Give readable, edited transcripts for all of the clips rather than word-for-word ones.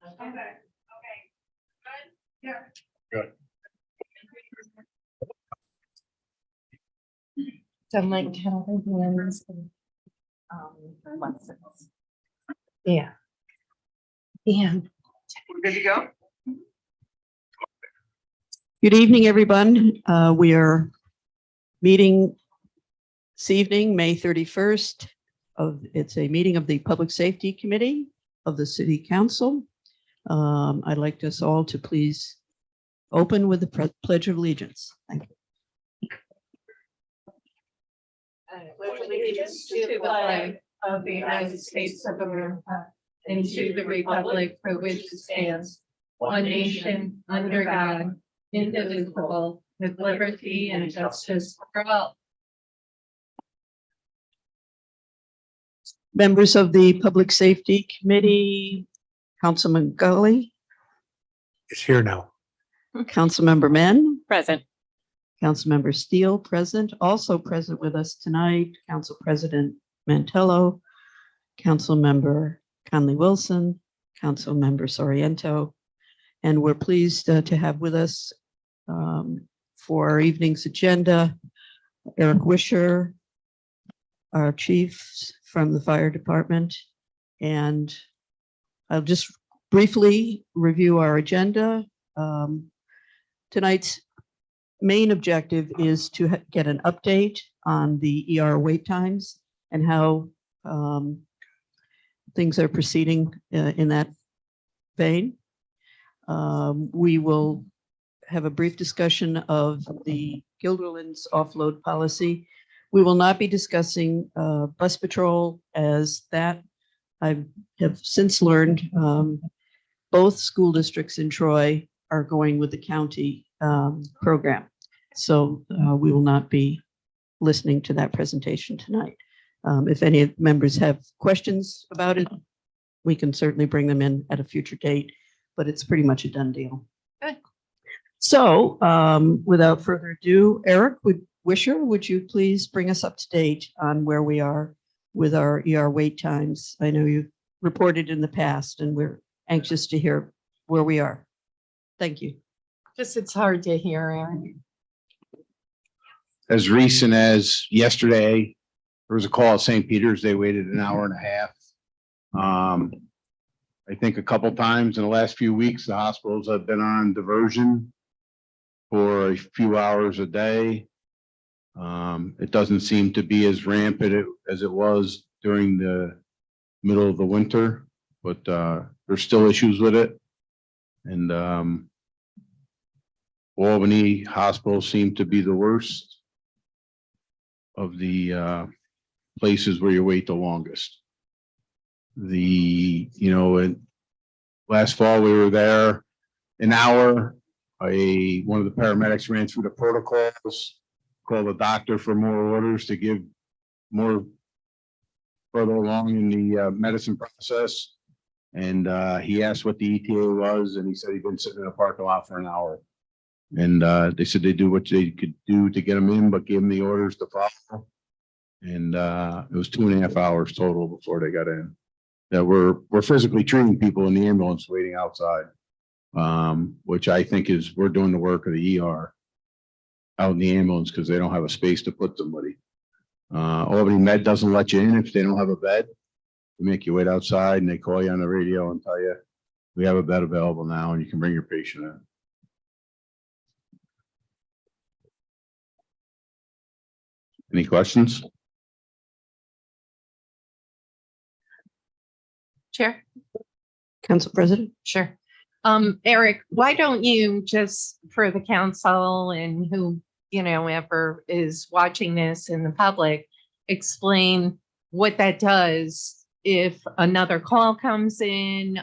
Okay. Okay. Good. Yeah. Good. So Mike hands lessons. Yeah. And We're good to go? Good evening, everyone. We are meeting this evening, May 31st. It's a meeting of the Public Safety Committee of the City Council. I'd like us all to please open with the Pledge of Allegiance. Thank you. pledge allegiance to the flag of the United States of America and to the republic for which it stands, one nation, under God, indivisible, with liberty and justice for all. Members of the Public Safety Committee, Councilman Gully, It's here now. Councilmember Men, Present. Councilmember Steele present. Also present with us tonight, Council President Mantello, Councilmember Conley Wilson, Councilmember Soriento, and we're pleased to have with us for our evening's agenda, Eric Wisher, our chief from the fire department, and I'll just briefly review our agenda. Tonight's main objective is to get an update on the ER wait times and how things are proceeding in that vein. We will have a brief discussion of the Guilderland's offload policy. We will not be discussing bus patrol, as that I have since learned both school districts in Troy are going with the county program. So we will not be listening to that presentation tonight. If any members have questions about it, we can certainly bring them in at a future date, but it's pretty much a done deal. Good. So without further ado, Eric Wisher, would you please bring us up to date on where we are with our ER wait times? I know you've reported in the past and we're anxious to hear where we are. Thank you. Just, it's hard to hear, Aaron. As recent as yesterday, there was a call at St. Peter's. They waited an hour and a half. I think a couple times in the last few weeks, the hospitals have been on diversion for a few hours a day. It doesn't seem to be as rampant as it was during the middle of the winter, but there's still issues with it. And Albany hospitals seem to be the worst of the places where you wait the longest. And last fall we were there an hour. One of the paramedics ran through the protocols, called the doctor for more orders to give more further along in the medicine process. And he asked what the ETA was, and he said he'd been sitting in a parking lot for an hour. And they said they do what they could do to get him in, but give him the orders to follow. And it was 2.5 hours total before they got in. That we're physically treating people in the ambulance waiting outside, which I think is we're doing the work of the ER out in the ambulance because they don't have a space to put somebody. Albany Med doesn't let you in if they don't have a bed. They make you wait outside and they call you on the radio and tell you, we have a bed available now and you can bring your patient in. Any questions? Chair? Council President? Sure. Eric, why don't you just, for the council and who, ever is watching this in the public, explain what that does if another call comes in,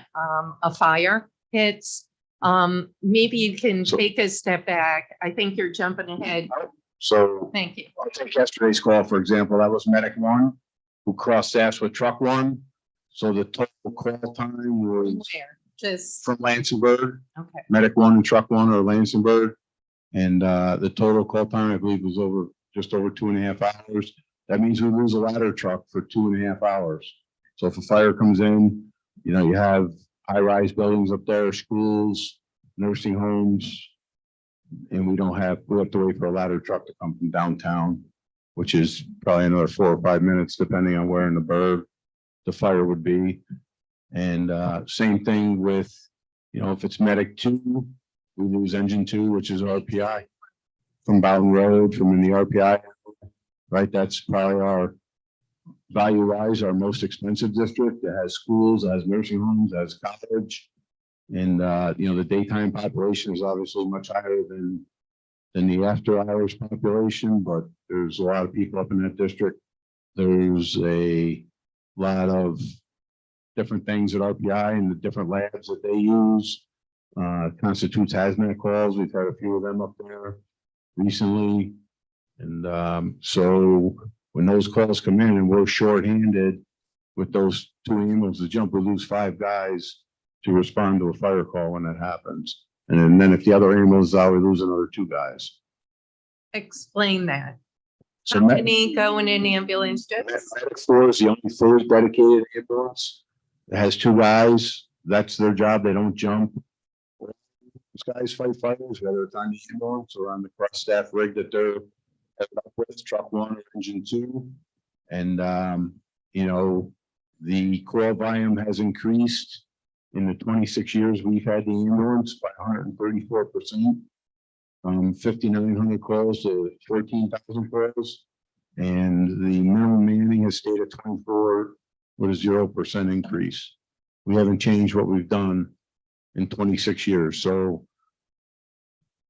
a fire hits. Maybe you can take a step back. I think you're jumping ahead. So Thank you. I'll take yesterday's call, for example. That was medic one who crossed staffs with truck one. So the total call time was Where? Just, from Lansingburg, okay. medic one and truck one or Lansingburg. And the total call time, I believe, was just over 2.5 hours. That means we lose a ladder truck for 2.5 hours. So if a fire comes in, you have high-rise buildings up there, schools, nursing homes. And we have to wait for a ladder truck to come from downtown, which is probably another 4 or 5 minutes, depending on where in the burg the fire would be. And same thing with, if it's medic 2, we lose engine 2, which is RPI from Bowden Road, from in the RPI, right? That's probably our value-wise, our most expensive district. It has schools, it has nursing homes, it has college. And, the daytime population is obviously much higher than the after-hours population, but there's a lot of people up in that district. There's a lot of different things at RPI and the different labs that they use. Constitutes hazmat calls. We've had a few of them up there recently. And so when those calls come in and we're shorthanded with those 2 ambulances to jump, we lose 5 guys to respond to a fire call when that happens. And then if the other ambulance is out, we lose another 2 guys. Explain that. So How many go in an ambulance? Medic 4 is the only fully dedicated ambulance. It has 2 guys. That's their job. They don't jump. These guys fight fires, whether it's on the ambulance or on the cross staff rig that they're headed up with, truck 1 or engine 2. And, the call volume has increased in the 26 years we've had the ambulance by 134%. From 5,900 calls to 14,000 calls. And the minimum manning has stayed at 24 with a 0% increase. We haven't changed what we've done in 26 years. So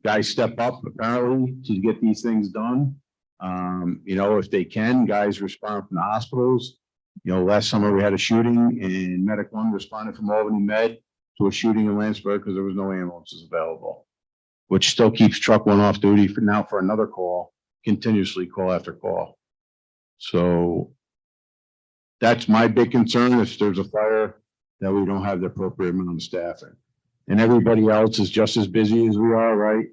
guys step up apparently to get these things done. If they can, guys respond from the hospitals. Last summer we had a shooting and Medic 1 responded from Albany Med to a shooting in Landsberg because there was no ambulances available, which still keeps truck 1 off duty for another call, continuously call after call. So that's my big concern. If there's a fire, that we don't have the appropriate amount of staffing. And everybody else is just as busy as we are, right?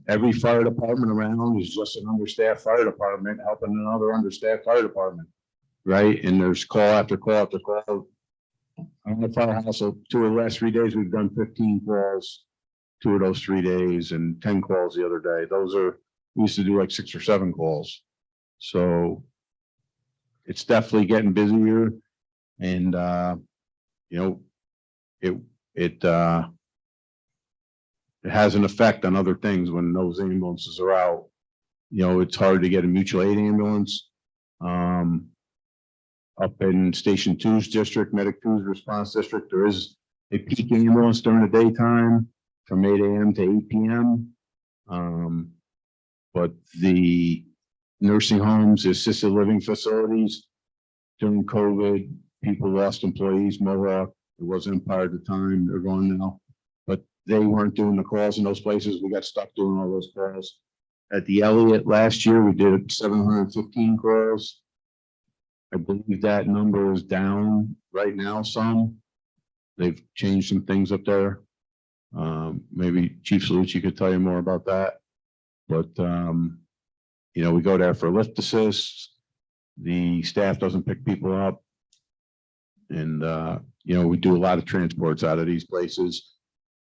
Every fire department around is just an understaffed fire department helping another understaffed fire department, right? And there's call after call after call. On the firehouse, so 2 of the last 3 days, we've done 15 calls. 2 of those 3 days and 10 calls the other day. We used to do like 6 or 7 calls. So it's definitely getting busier and, it has an effect on other things when those ambulances are out. It's hard to get a mutual aid ambulance. Up in Station 2's district, Medic 2's response district, there is a peak ambulance during the daytime from 8 a.m. to 8 p.m. But the nursing homes, assisted living facilities, during COVID, people lost employees. Mohawk, it was Empire at the time, they're gone now. But they weren't doing the calls in those places. We got stuck doing all those calls. At the Elliott last year, we did 715 calls. I believe that number is down right now some. They've changed some things up there. Maybe Chief Salucci could tell you more about that. But, we go there for lift assist. The staff doesn't pick people up. And, we do a lot of transports out of these places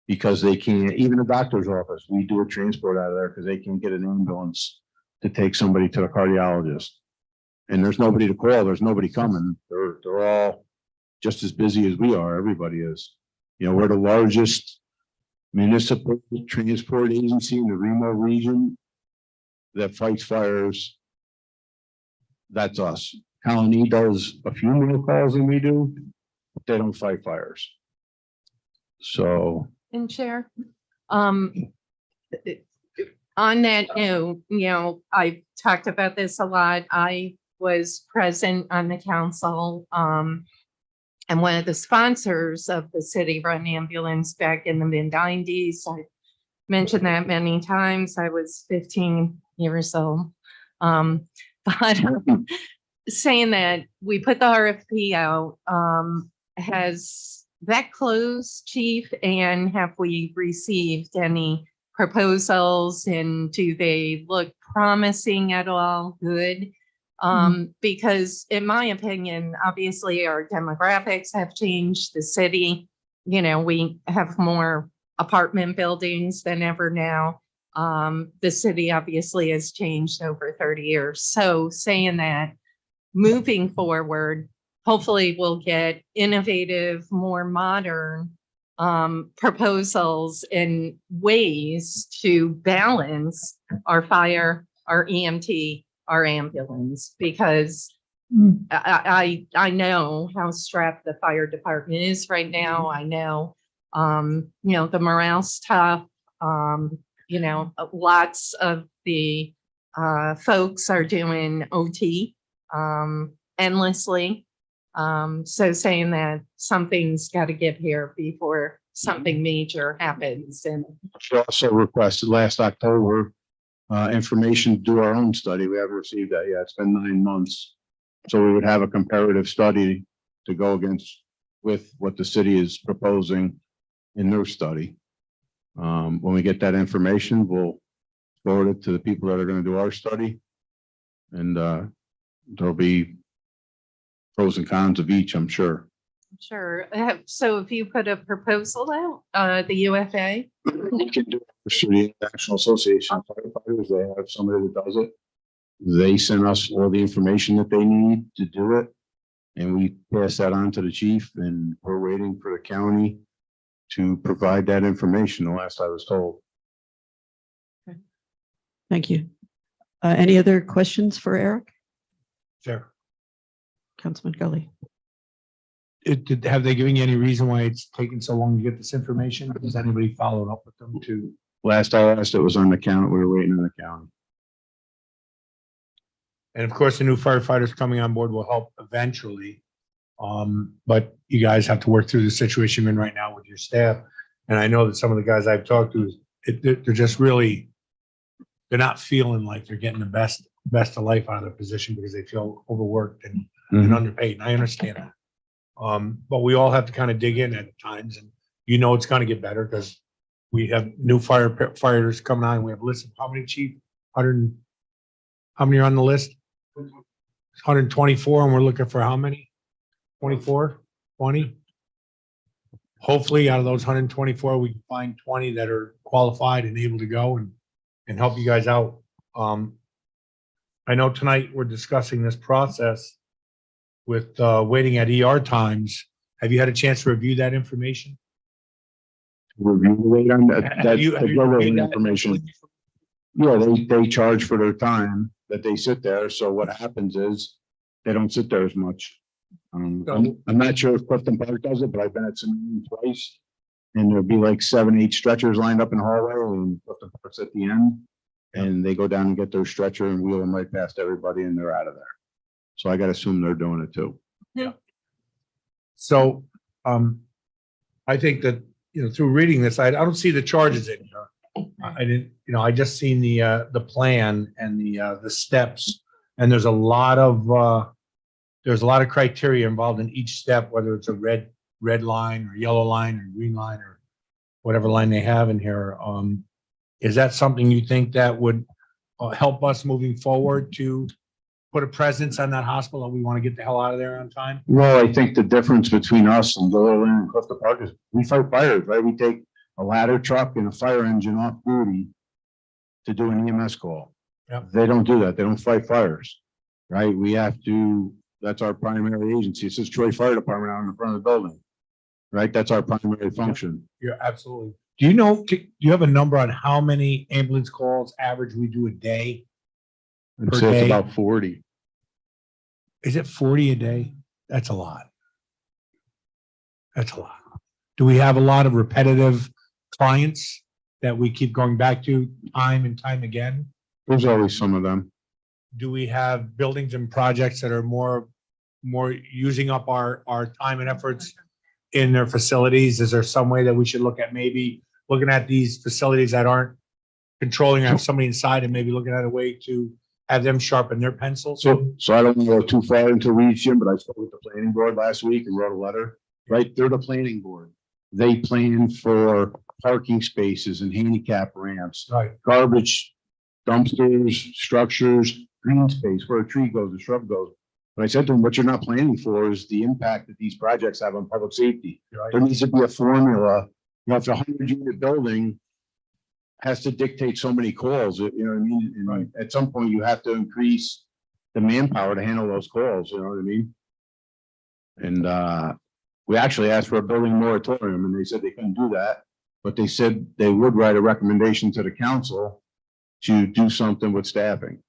because they can't, even the doctor's office, we do a transport out of there because they can't get an ambulance to take somebody to the cardiologist. And there's nobody to call. There's nobody coming. They're all just as busy as we are. Everybody is. We're the largest municipal transport agency in the Remo region that fights fires. That's us. Colony does a few more calls than we do, but they don't fight fires. So. And Chair, on that note, I've talked about this a lot. I was present on the council, and one of the sponsors of the city-run ambulance back in the mid-90s. I mentioned that many times. I was 15 years old. But saying that, we put the RFP out. Has that closed, Chief? And have we received any proposals? And do they look promising at all? Good? Because in my opinion, obviously our demographics have changed, the city, we have more apartment buildings than ever now. The city obviously has changed over 30 years. So saying that, moving forward, hopefully we'll get innovative, more modern proposals and ways to balance our fire, our EMT, our ambulance, because I know how strapped the fire department is right now. I know, the morale's tough. Lots of the folks are doing OT endlessly. So saying that something's got to give here before something major happens. And She also requested last October, information to do our own study. We haven't received that yet. It's been 9 months. So we would have a comparative study to go against with what the city is proposing in their study. When we get that information, we'll forward it to the people that are going to do our study. And there'll be pros and cons of each, I'm sure. sure. So if you put a proposal out, the UFA, We can do it through the National Association of Firefighters. They have somebody that does it. They send us all the information that they need to do it. And we pass that on to the chief, and we're waiting for the county to provide that information, the last I was told. Thank you. Any other questions for Eric? Sure. Councilman Gully? Have they given you any reason why it's taking so long to get this information? Has anybody followed up with them to? Last I asked, it was on the county. We were waiting on the county. And of course, the new firefighters coming on board will help eventually. But you guys have to work through the situation you're in right now with your staff. And I know that some of the guys I've talked to, they're just really, they're not feeling like they're getting the best of life out of their position because they feel overworked and underpaid. And I understand that. But we all have to kind of dig in at times, and it's going to get better because we have new firefighters coming on. We have a list of how many, chief? How many are on the list? 124, and we're looking for how many? 24, 20? Hopefully out of those 124, we can find 20 that are qualified and able to go and help you guys out. I know tonight we're discussing this process with waiting at ER times. Have you had a chance to review that information? Review the rate on that. Have That's you the reviewed that information. Yeah, they charge for their time that they sit there. So what happens is they don't sit there as much. I'm not sure if Clifton Park does it, but I've been at some twice. And there'll be like 7, 8 stretchers lined up in the hallway, and Clifton Park's at the end. And they go down and get their stretcher and wheel them right past everybody, and they're out of there. So I gotta assume they're doing it too. So I think that, through reading this, I don't see the charges in here. I didn't, I just seen the plan and the steps, and there's a lot of criteria involved in each step, whether it's a red line or yellow line or green line or whatever line they have in here. Is that something you think that would help us moving forward to put a presence on that hospital, that we want to get the hell out of there on time? Well, I think the difference between us and Gilliland and Clifton Park is we fight fires, right? We take a ladder truck and a fire engine off duty to do an EMS call. Yep. They don't do that. They don't fight fires, right? We have to, that's our primary agency. It says Troy Fire Department out in the front of the building, right? That's our primary function. Yeah, absolutely. Do you have a number on how many ambulance calls average we do a day? I'd Per say it's day? about 40. Is it 40 a day? That's a lot. That's a lot. Do we have a lot of repetitive clients that we keep going back to time and time again? There's always some of them. Do we have buildings and projects that are more using up our time and efforts in their facilities? Is there some way that we should look at maybe looking at these facilities that aren't controlling, have somebody inside, and maybe looking at a way to have them sharpen their pencils? So I don't want to go too far into weeds, Jim, but I spoke with the planning board last week and wrote a letter, right? They're the planning board. They plan for parking spaces and handicap ramps, Right. garbage dumpsters, structures. green space where a tree goes, a shrub goes. But I said to him, what you're not planning for is the impact that these projects have on public safety. Right. There needs to be a formula, you know, if a 100-unit building has to dictate so many calls, you know what I mean? Right. And at some point you have to increase the manpower to handle those calls, you know what I mean? And we actually asked for a building moratorium and they said they couldn't do that. But they said they would write a recommendation to the council to do something with staffing.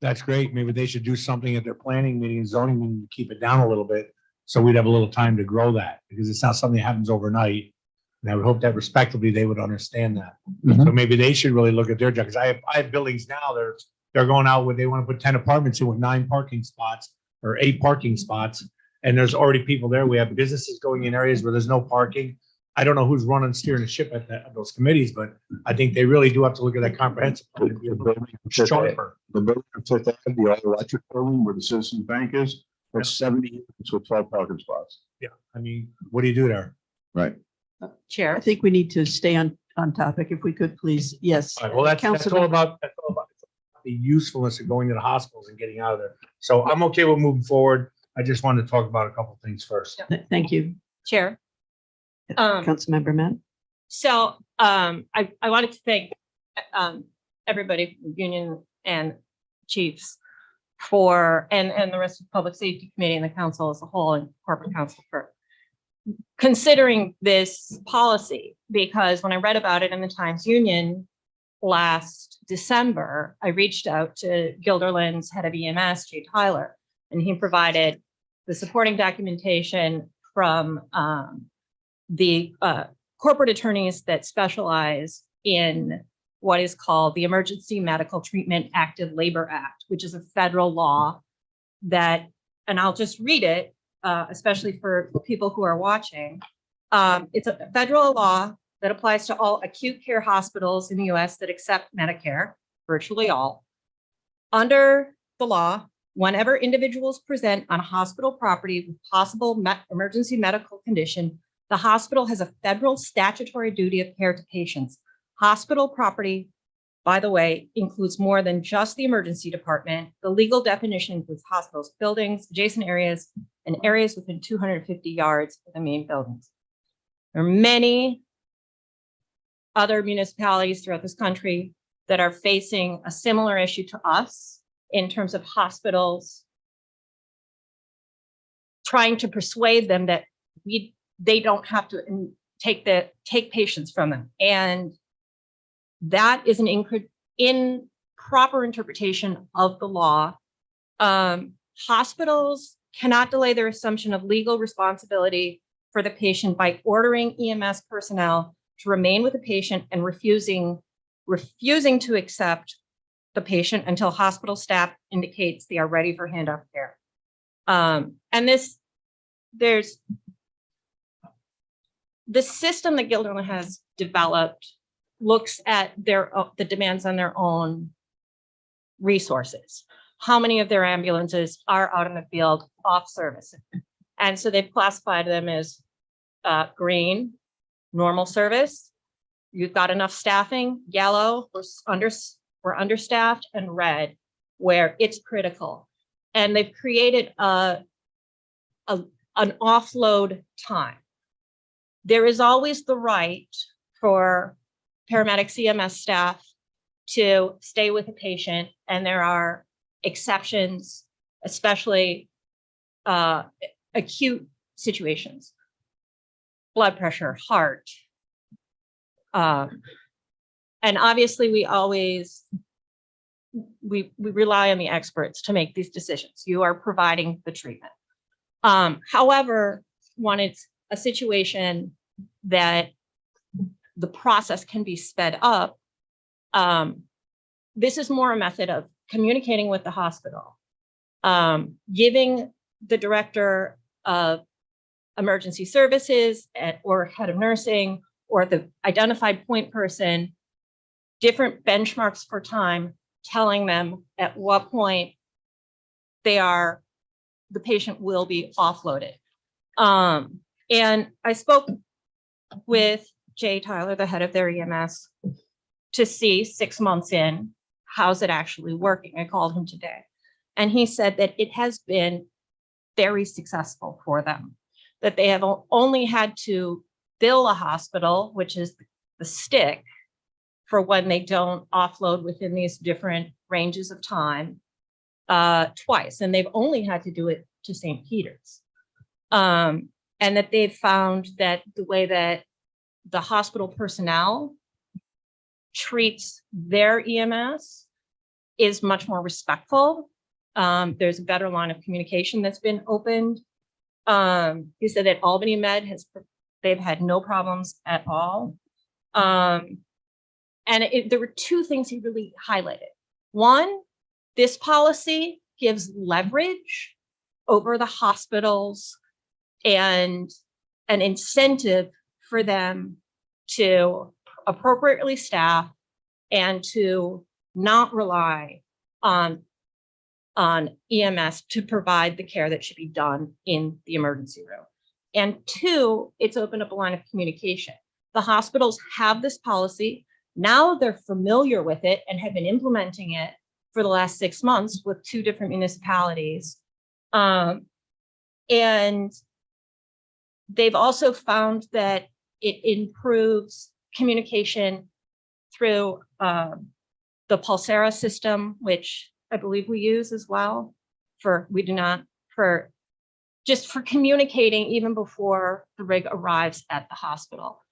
That's great. Maybe they should do something at their planning meeting, zoning meeting, to keep it down a little bit. So we'd have a little time to grow that, because it's not something that happens overnight. And I would hope that respectively, they would understand that. So maybe they should really look at their job, because I have buildings now, they're going out where they want to put 10 apartments in with 9 parking spots or 8 parking spots. And there's already people there. We have businesses going in areas where there's no parking. I don't know who's steering the ship at those committees, but I think they really do have to look at that comprehensive. plan and be a little sharper. The building on Fifth Ave, the all-electric building where the Citizens Bank is, that's 70 units with 12 parking spots. Yeah, I mean, what do you do there? Right. I Chair. think we need to stay on topic if we could, please. Yes. All right, well, that's all Councilman- about the usefulness of going to the hospitals and getting out of there. So I'm okay with moving forward. I just wanted to talk about a couple things first. Thank you. Chair. Councilmember Mann. So I wanted to thank everybody, union and chiefs for, and the rest of the Public Safety Committee and the council as a whole and corporate council for considering this policy, because when I read about it in the Times Union last December, I reached out to Guilderland's head of EMS, Jay Tyler, and he provided the supporting documentation from the corporate attorneys that specialize in what is called the Emergency Medical Treatment Active Labor Act, which is a federal law that, and I'll just read it, especially for people who are watching. It's a federal law that applies to all acute care hospitals in the US that accept Medicare, virtually all. Under the law, whenever individuals present on a hospital property with possible emergency medical condition, the hospital has a federal statutory duty of care to patients. Hospital property, by the way, includes more than just the emergency department. The legal definition includes hospitals, buildings, adjacent areas, and areas within 250 yards of the main buildings. There are many other municipalities throughout this country that are facing a similar issue to us in terms of hospitals trying to persuade them that they don't have to take patients from them. And that is an improper interpretation of the law. Hospitals cannot delay their assumption of legal responsibility for the patient by ordering EMS personnel to remain with the patient and refusing to accept the patient until hospital staff indicates they are ready for handoff care. And there's the system that Guilderland has developed looks at the demands on their own resources. How many of their ambulances are out in the field off service? And so they've classified them as green, normal service. You've got enough staffing, yellow, we're understaffed, and red, where it's critical. And they've created an offload time. There is always the right for paramedics, EMS staff to stay with a patient, and there are exceptions, especially acute situations, blood pressure, heart. And obviously we rely on the experts to make these decisions. You are providing the treatment. However, when it's a situation that the process can be sped up, this is more a method of communicating with the hospital, giving the director of emergency services or head of nursing or the identified point person different benchmarks for time, telling them at what point the patient will be offloaded. And I spoke with Jay Tyler, the head of their EMS, to see 6 months in how's it actually working? I called him today. And he said that it has been very successful for them, that they have only had to bill a hospital, which is the stick, for when they don't offload within these different ranges of time, twice. And they've only had to do it to St. Peter's. And that they've found that the way that the hospital personnel treats their EMS is much more respectful. There's a better line of communication that's been opened. He said that Albany Med they've had no problems at all. There were two things he really highlighted. One, this policy gives leverage over the hospitals and an incentive for them to appropriately staff and to not rely on EMS to provide the care that should be done in the emergency room. And two, it's opened up a line of communication. The hospitals have this policy. Now they're familiar with it and have been implementing it for the last 6 months with 2 different municipalities. And they've also found that it improves communication through the Pulsera system, which I believe we use as well for communicating even before the rig arrives at the hospital.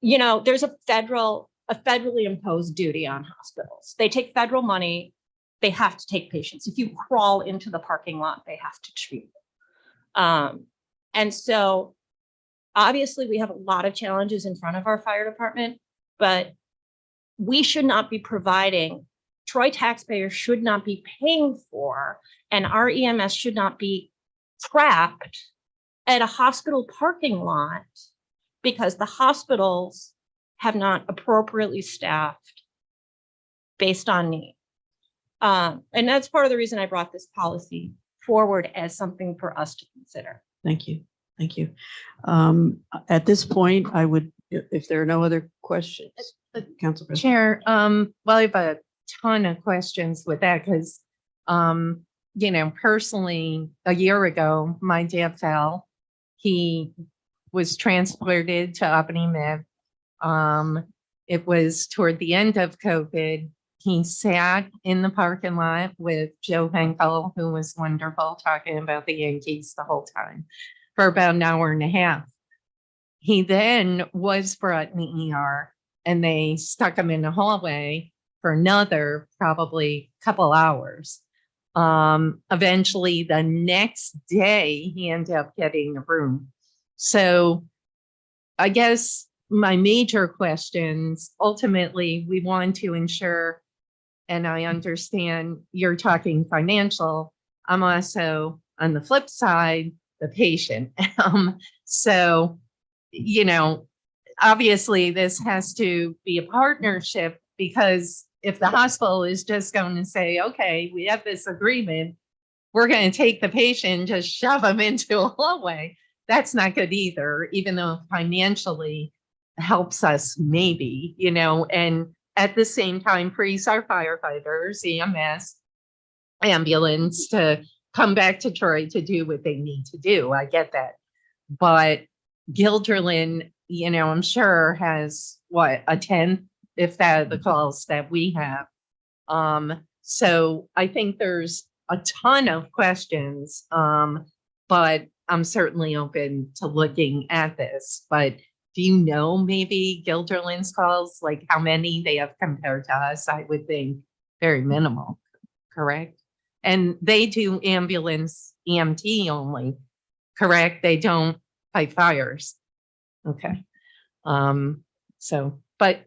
You know, there's a federally imposed duty on hospitals. They take federal money. They have to take patients. If you crawl into the parking lot, they have to treat them. And so obviously we have a lot of challenges in front of our fire department, but we should not be providing, Troy taxpayers should not be paying for, and our EMS should not be trapped at a hospital parking lot because the hospitals have not appropriately staffed based on need. And that's part of the reason I brought this policy forward as something for us to consider. Thank you. Thank you. At this point, I would, if there are no other questions, Council President. Chair, well, I have a ton of questions with that because, you know, personally, a year ago, my dad fell. He was transported to Albany Med. It was toward the end of COVID. He sat in the parking lot with Joe Henkel, who was wonderful, talking about the Yankees the whole time for about an hour and a half. He then was brought in the ER and they stuck him in the hallway for another probably couple hours. Eventually the next day he ended up getting a room. So I guess my major questions, ultimately, we want to ensure, and I understand you're talking financial, I'm also on the flip side, the patient. So, you know, obviously this has to be a partnership because if the hospital is just going to say, okay, we have this agreement, we're going to take the patient and just shove them into a hallway, that's not good either, even though financially helps us maybe, you know, and at the same time frees our firefighters, EMS, ambulance to come back to Troy to do what they need to do. I get that. But Guilderland, you know, I'm sure has what, a 10th, if that the calls that we have. So I think there's a ton of questions, but I'm certainly open to looking at this. But do you know maybe Guilderland's calls, like how many they have compared to us? I would think very minimal, correct? And they do ambulance EMT only, correct? They don't fight fires. Okay. So, but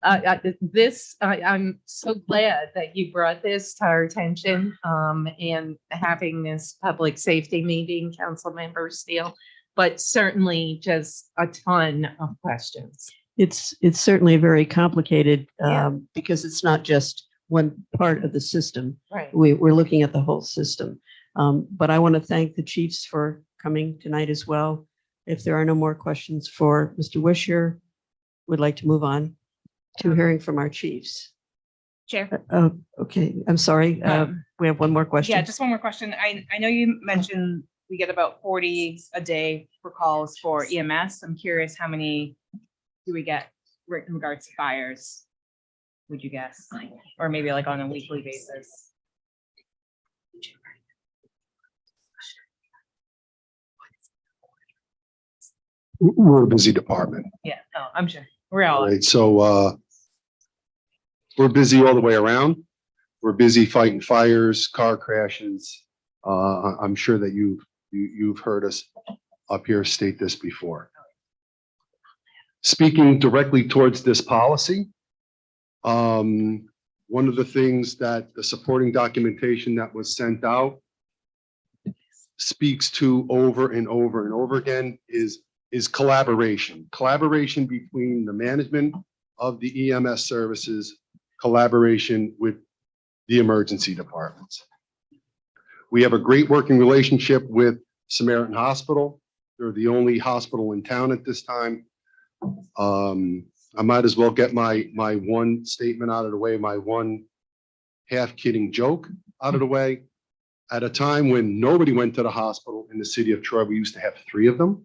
I'm so glad that you brought this to our attention, and having this public safety meeting, Councilmember Steele, but certainly just a ton of questions. It's certainly very complicated Yeah. because it's not just one part of the system. Right. We're looking at the whole system. But I want to thank the chiefs for coming tonight as well. If there are no more questions for Mr. Wisher, we'd like to move on to hearing from our chiefs. Chair. Okay, I'm sorry. We have one more question. Yeah, just one more question. I know you mentioned we get about 40 a day for calls for EMS. I'm curious, how many do we get in regards to fires? Would you guess? Or maybe like on a weekly basis? We're a busy department, Yeah, no, I'm sure. We're all, right? So, we're busy all the way around. We're busy fighting fires, car crashes. I'm sure that you've heard us up here state this before. Speaking directly towards this policy, one of the things that the supporting documentation that was sent out speaks to over and over and over again is collaboration. Collaboration between the management of the EMS services, collaboration with the emergency departments. We have a great working relationship with Samaritan Hospital. They're the only hospital in town at this time. I might as well get my one statement out of the way, my one half kidding joke out of the way. At a time when nobody went to the hospital in the city of Troy, we used to have 3 of them.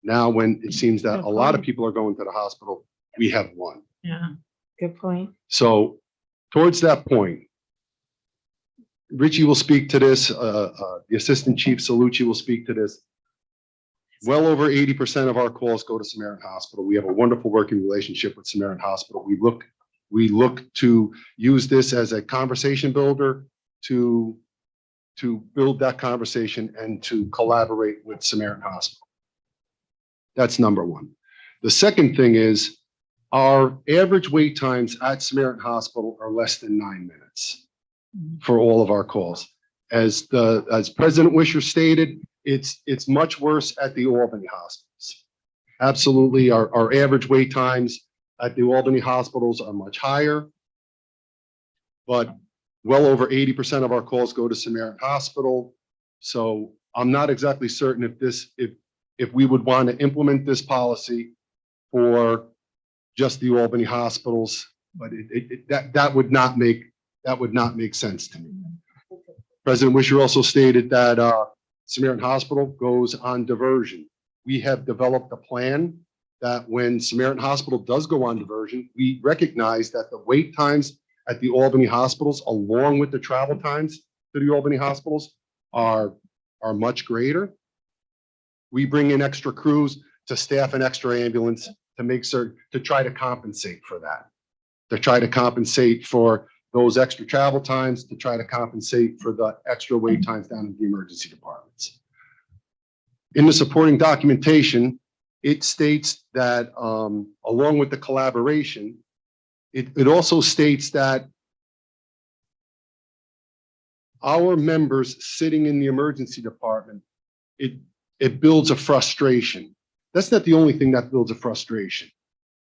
Now, when it seems that a lot of people are going to the hospital, we have 1. Yeah, good point. So towards that point, Richie will speak to this, the Assistant Chief Salucci will speak to this. Well over 80% of our calls go to Samaritan Hospital. We have a wonderful working relationship with Samaritan Hospital. We look to use this as a conversation builder to build that conversation and to collaborate with Samaritan Hospital. That's number 1. The second thing is our average wait times at Samaritan Hospital are less than 9 minutes for all of our calls. As President Wisher stated, it's much worse at the Albany hospitals. Absolutely, our average wait times at the Albany hospitals are much higher, but well over 80% of our calls go to Samaritan Hospital. So I'm not exactly certain if we would want to implement this policy for just the Albany hospitals, but that would not make sense to me. President Wisher also stated that Samaritan Hospital goes on diversion. We have developed a plan that when Samaritan Hospital does go on diversion, we recognize that the wait times at the Albany hospitals, along with the travel times to the Albany hospitals, are much greater. We bring in extra crews to staff an extra ambulance to make certain, to try to compensate for that, to try to compensate for those extra travel times, to try to compensate for the extra wait times down in the emergency departments. In the supporting documentation, it states that along with the collaboration, it also states that our members sitting in the emergency department, it builds a frustration. That's not the only thing that builds a frustration.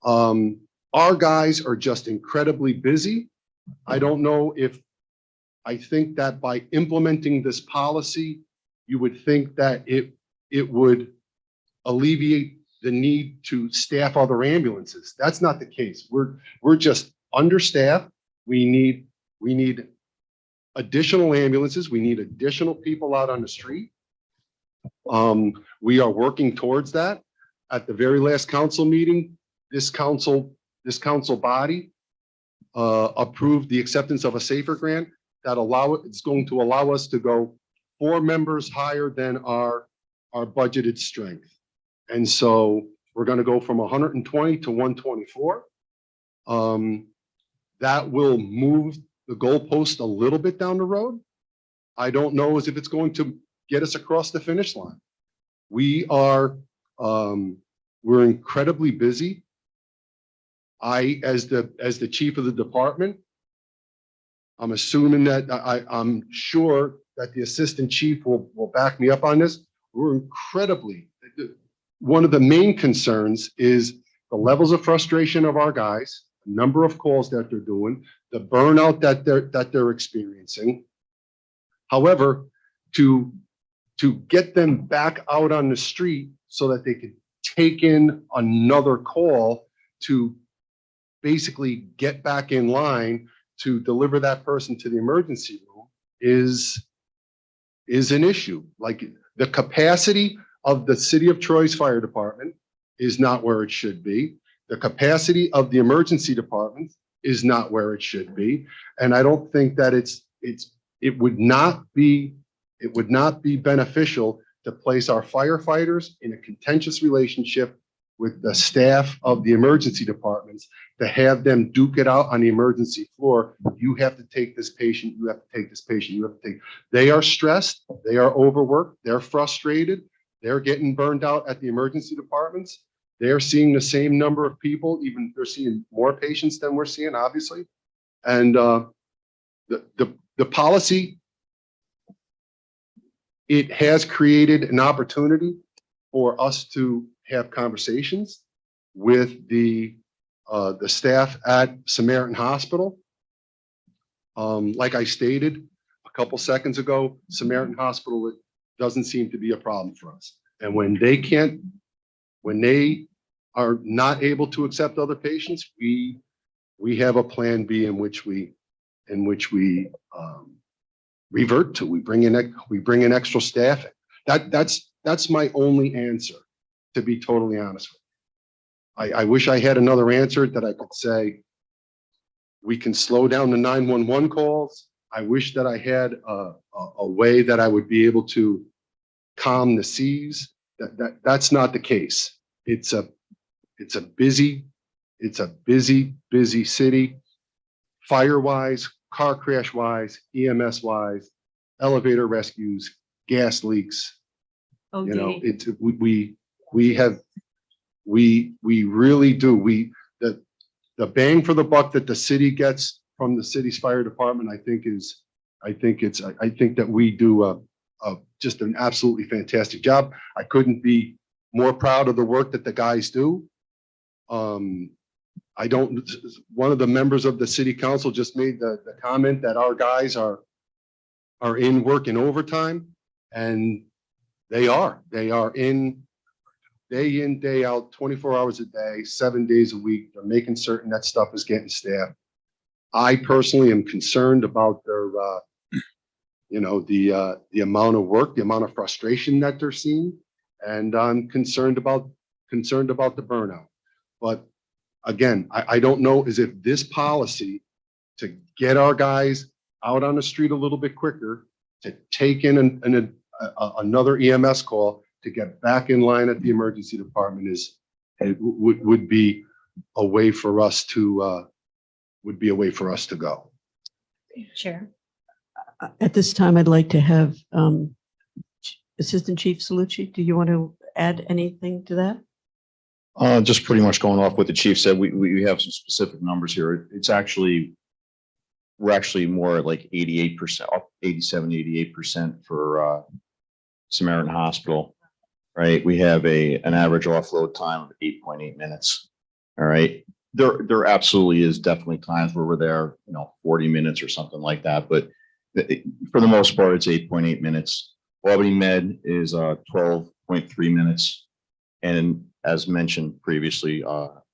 Our guys are just incredibly busy. I don't know if, I think that by implementing this policy, you would think that it would alleviate the need to staff other ambulances. That's not the case. We're just understaffed. We need additional ambulances. We need additional people out on the street. We are working towards that. At the very last council meeting, this council body approved the acceptance of a SAFER grant that it's going to allow us to go 4 members higher than our budgeted strength. And so we're going to go from 120 to 124. That will move the goalpost a little bit down the road. I don't know as if it's going to get us across the finish line. We're incredibly busy. As the chief of the department, I'm assuming that I'm sure that the assistant chief will back me up on this. We're one of the main concerns is the levels of frustration of our guys, the number of calls that they're doing, the burnout that they're experiencing. However, to get them back out on the street so that they could take in another call to basically get back in line to deliver that person to the emergency room is an issue. Like the capacity of the City of Troy's Fire Department is not where it should be. The capacity of the emergency department is not where it should be. And I don't think that it would not be beneficial to place our firefighters in a contentious relationship with the staff of the emergency departments, to have them duke it out on the emergency floor. You have to take this patient, you have to take this patient, you have to take. They are stressed, they are overworked, they're frustrated, they're getting burned out at the emergency departments. They're seeing the same number of people, even they're seeing more patients than we're seeing, obviously. And the policy, it has created an opportunity for us to have conversations with the staff at Samaritan Hospital. Like I stated a couple seconds ago, Samaritan Hospital, it doesn't seem to be a problem for us. And when they are not able to accept other patients, we have a plan B in which we revert to. We bring in extra staffing. That's my only answer, to be totally honest with you. I wish I had another answer that I could say, we can slow down the 911 calls. I wish that I had a way that I would be able to calm the seas. That's not the case. It's a busy city, fire-wise, car crash-wise, EMS-wise, elevator rescues, gas leaks. OD. You know, we really do. The bang for the buck that the city gets from the city's fire department, I think that we do just an absolutely fantastic job. I couldn't be more proud of the work that the guys do. One of the members of the city council just made the comment that our guys are in working overtime, and they are in day in, day out, 24 hours a day, 7 days a week. They're making certain that stuff is getting staffed. I personally am concerned about their, the amount of work, the amount of frustration that they're seeing. And I'm concerned about the burnout. But again, I don't know is if this policy to get our guys out on the street a little bit quicker, to take in another EMS call, to get back in line at the emergency department would be a way for us to go. Chair. At this time, I'd like to have Assistant Chief Salucci. Do you want to add anything to that? Just pretty much going off what the chief said, we have some specific numbers here. We're actually more like 88%, up 87, 88% for Samaritan Hospital, right? We have an average offload time of 8.8 minutes. All right. There absolutely is definitely times where we're there, 40 minutes or something like that. But for the most part, it's 8.8 minutes. Albany Med is 12.3 minutes. And as mentioned previously,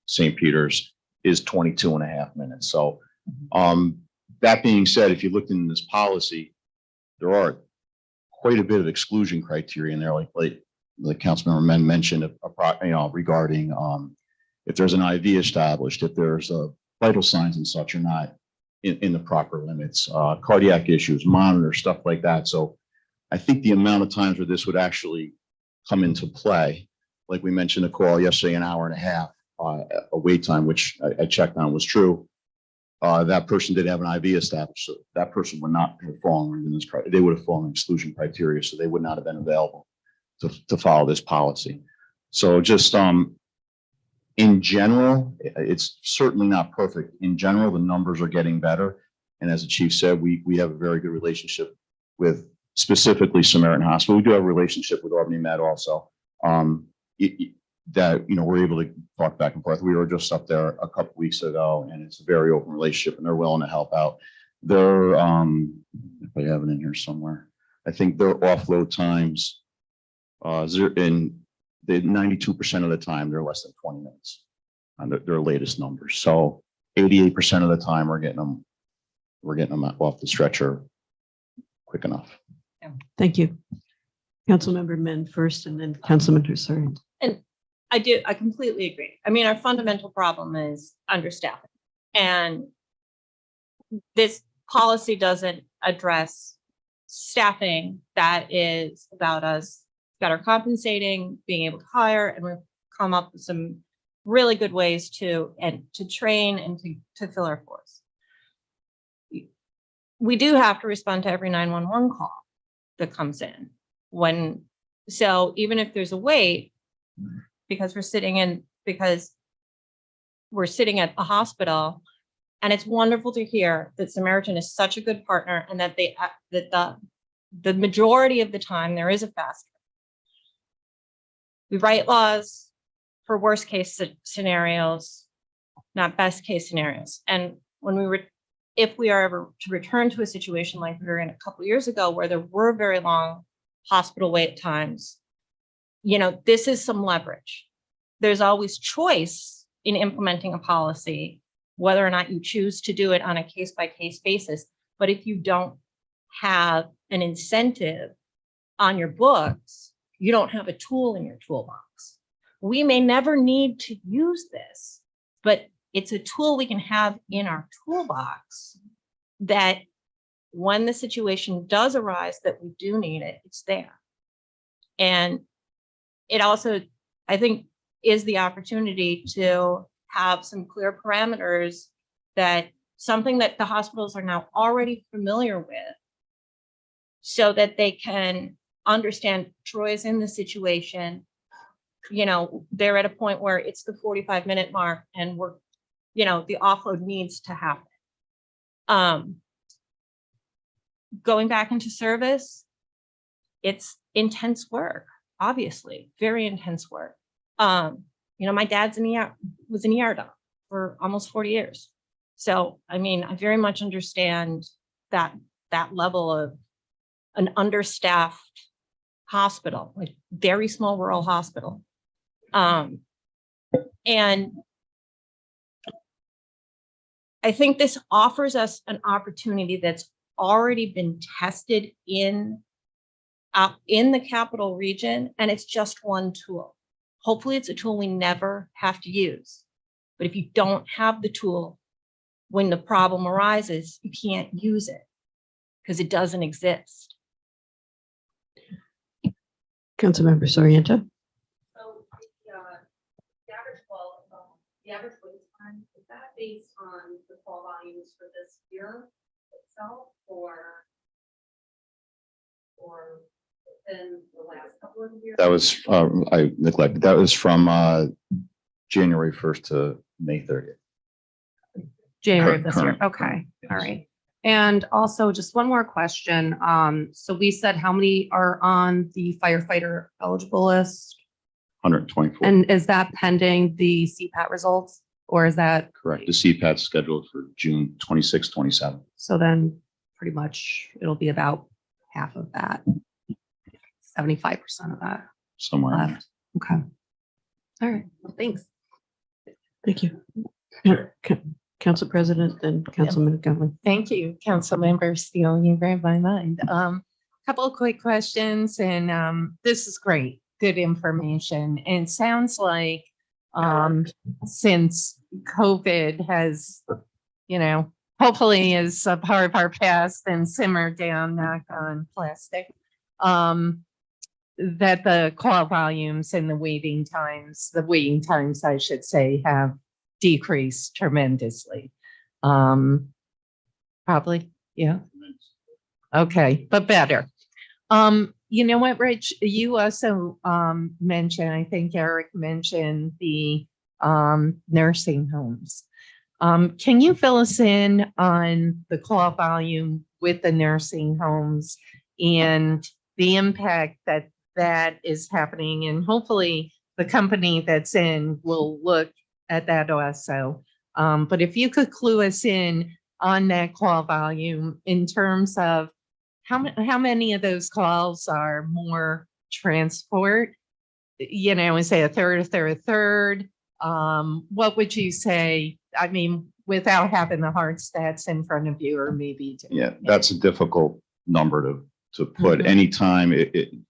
St. Peter's is 22.5 minutes. So that being said, if you looked into this policy, there are quite a bit of exclusion criteria in there, like the Councilmember Men mentioned, regarding if there's an IV established, if there's vital signs and such are not in the proper limits, cardiac issues, monitor, stuff like that. So I think the amount of times where this would actually come into play, like we mentioned the call yesterday, an hour and a half, a wait time, which I checked on was true. That person did have an IV established, so that person would not have fallen within this criteria. They would have fallen in exclusion criteria, so they would not have been available to follow this policy. So just in general, it's certainly not perfect. In general, the numbers are getting better. And as the chief said, we have a very good relationship with specifically Samaritan Hospital. We do have a relationship with Albany Med also. We're able to talk back and forth. We were just up there a couple weeks ago, and it's a very open relationship, and they're willing to help out. They're, if I have it in here somewhere, I think their offload times, in the 92% of the time, they're less than 20 minutes on their latest numbers. So 88% of the time, we're getting them we're getting them off the stretcher quick enough. Thank you. Councilmember Men first and then Councilman Hussain. I completely agree. I mean, our fundamental problem is understaffing. And this policy doesn't address staffing. That is about us better compensating, being able to hire, and we've come up with some really good ways to train and to fill our force. We do have to respond to every 911 call that comes in so even if there's a wait, because we're sitting at a hospital, and it's wonderful to hear that Samaritan is such a good partner and that the majority of the time there is a fast. We write laws for worst case scenarios, not best case scenarios. And if we are ever to return to a situation like we were in a couple of years ago, where there were very long hospital wait times, this is some leverage. There's always choice in implementing a policy, whether or not you choose to do it on a case-by-case basis. But if you don't have an incentive on your books, you don't have a tool in your toolbox. We may never need to use this, but it's a tool we can have in our toolbox that when the situation does arise that we do need it, it's there. And it also, I think, is the opportunity to have some clear parameters, that something that the hospitals are now already familiar with, so that they can understand Troy's in the situation. They're at a point where it's the 45-minute mark and the offload needs to happen. Going back into service, it's intense work, obviously, very intense work. My dad's was an ER doc for almost 40 years. So, I mean, I very much understand that level of an understaffed hospital, like very small rural hospital. And I think this offers us an opportunity that's already been tested in the capital region, and it's just one tool. Hopefully it's a tool we never have to use. But if you don't have the tool, when the problem arises, you can't use it because it doesn't exist. Councilmember Soriento. So the average wait time, is that based on the call volumes for this year itself, or within the last couple of years? That was, I neglected, that was from January 1st to May 30th. January of this year. Current. Okay, all Yes. right. And also just one more question. So we said how many are on the firefighter eligible list? 124. And is that pending the CPAT results, or is that, Correct. The CPAT's scheduled for June 26, 27. so then pretty much it'll be about half of that, 75% of that Somewhere. in there. left. Okay. All right, well, thanks. Thank you. Council President and Councilman Gunley. Thank you, Councilmember Steele. You read my mind. Couple of quick questions, and this is great, good information. And it sounds like since COVID has, hopefully is a part of our past and simmered down, knock on plastic, that the call volumes and the waiting times, I should say, have decreased tremendously. Probably, yeah. Okay, but better. You know what, Rich, you also mentioned, I think Eric mentioned the nursing homes. Can you fill us in on the call volume with the nursing homes and the impact that is happening? And hopefully the company that's in will look at that also. But if you could clue us in on that call volume in terms of how many of those calls are more transport, and say a third. What would you say I mean, without having the hard stats in front of you or maybe. Yeah, that's a difficult number to put. Mhm. Anytime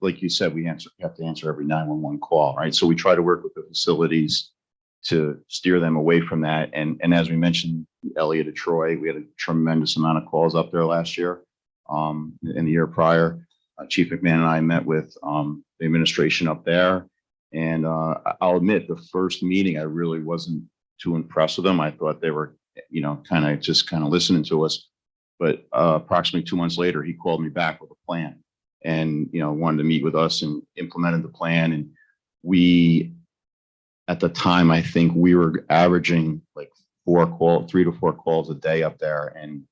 like you said, we have to answer every 911 call, right? So we try to work with the facilities to steer them away from that. And as we mentioned, Elliott of Troy, we had a tremendous amount of calls up there last year. In the year prior, Chief McMahon and I met with the administration up there. And I'll admit, the first meeting, I really wasn't too impressed with them. I thought they were, kind of listening to us. But approximately 2 months later, he called me back with a plan and, wanted to meet with us and implemented the plan. And at the time, I think we were averaging like 3 to 4 calls a day up there. And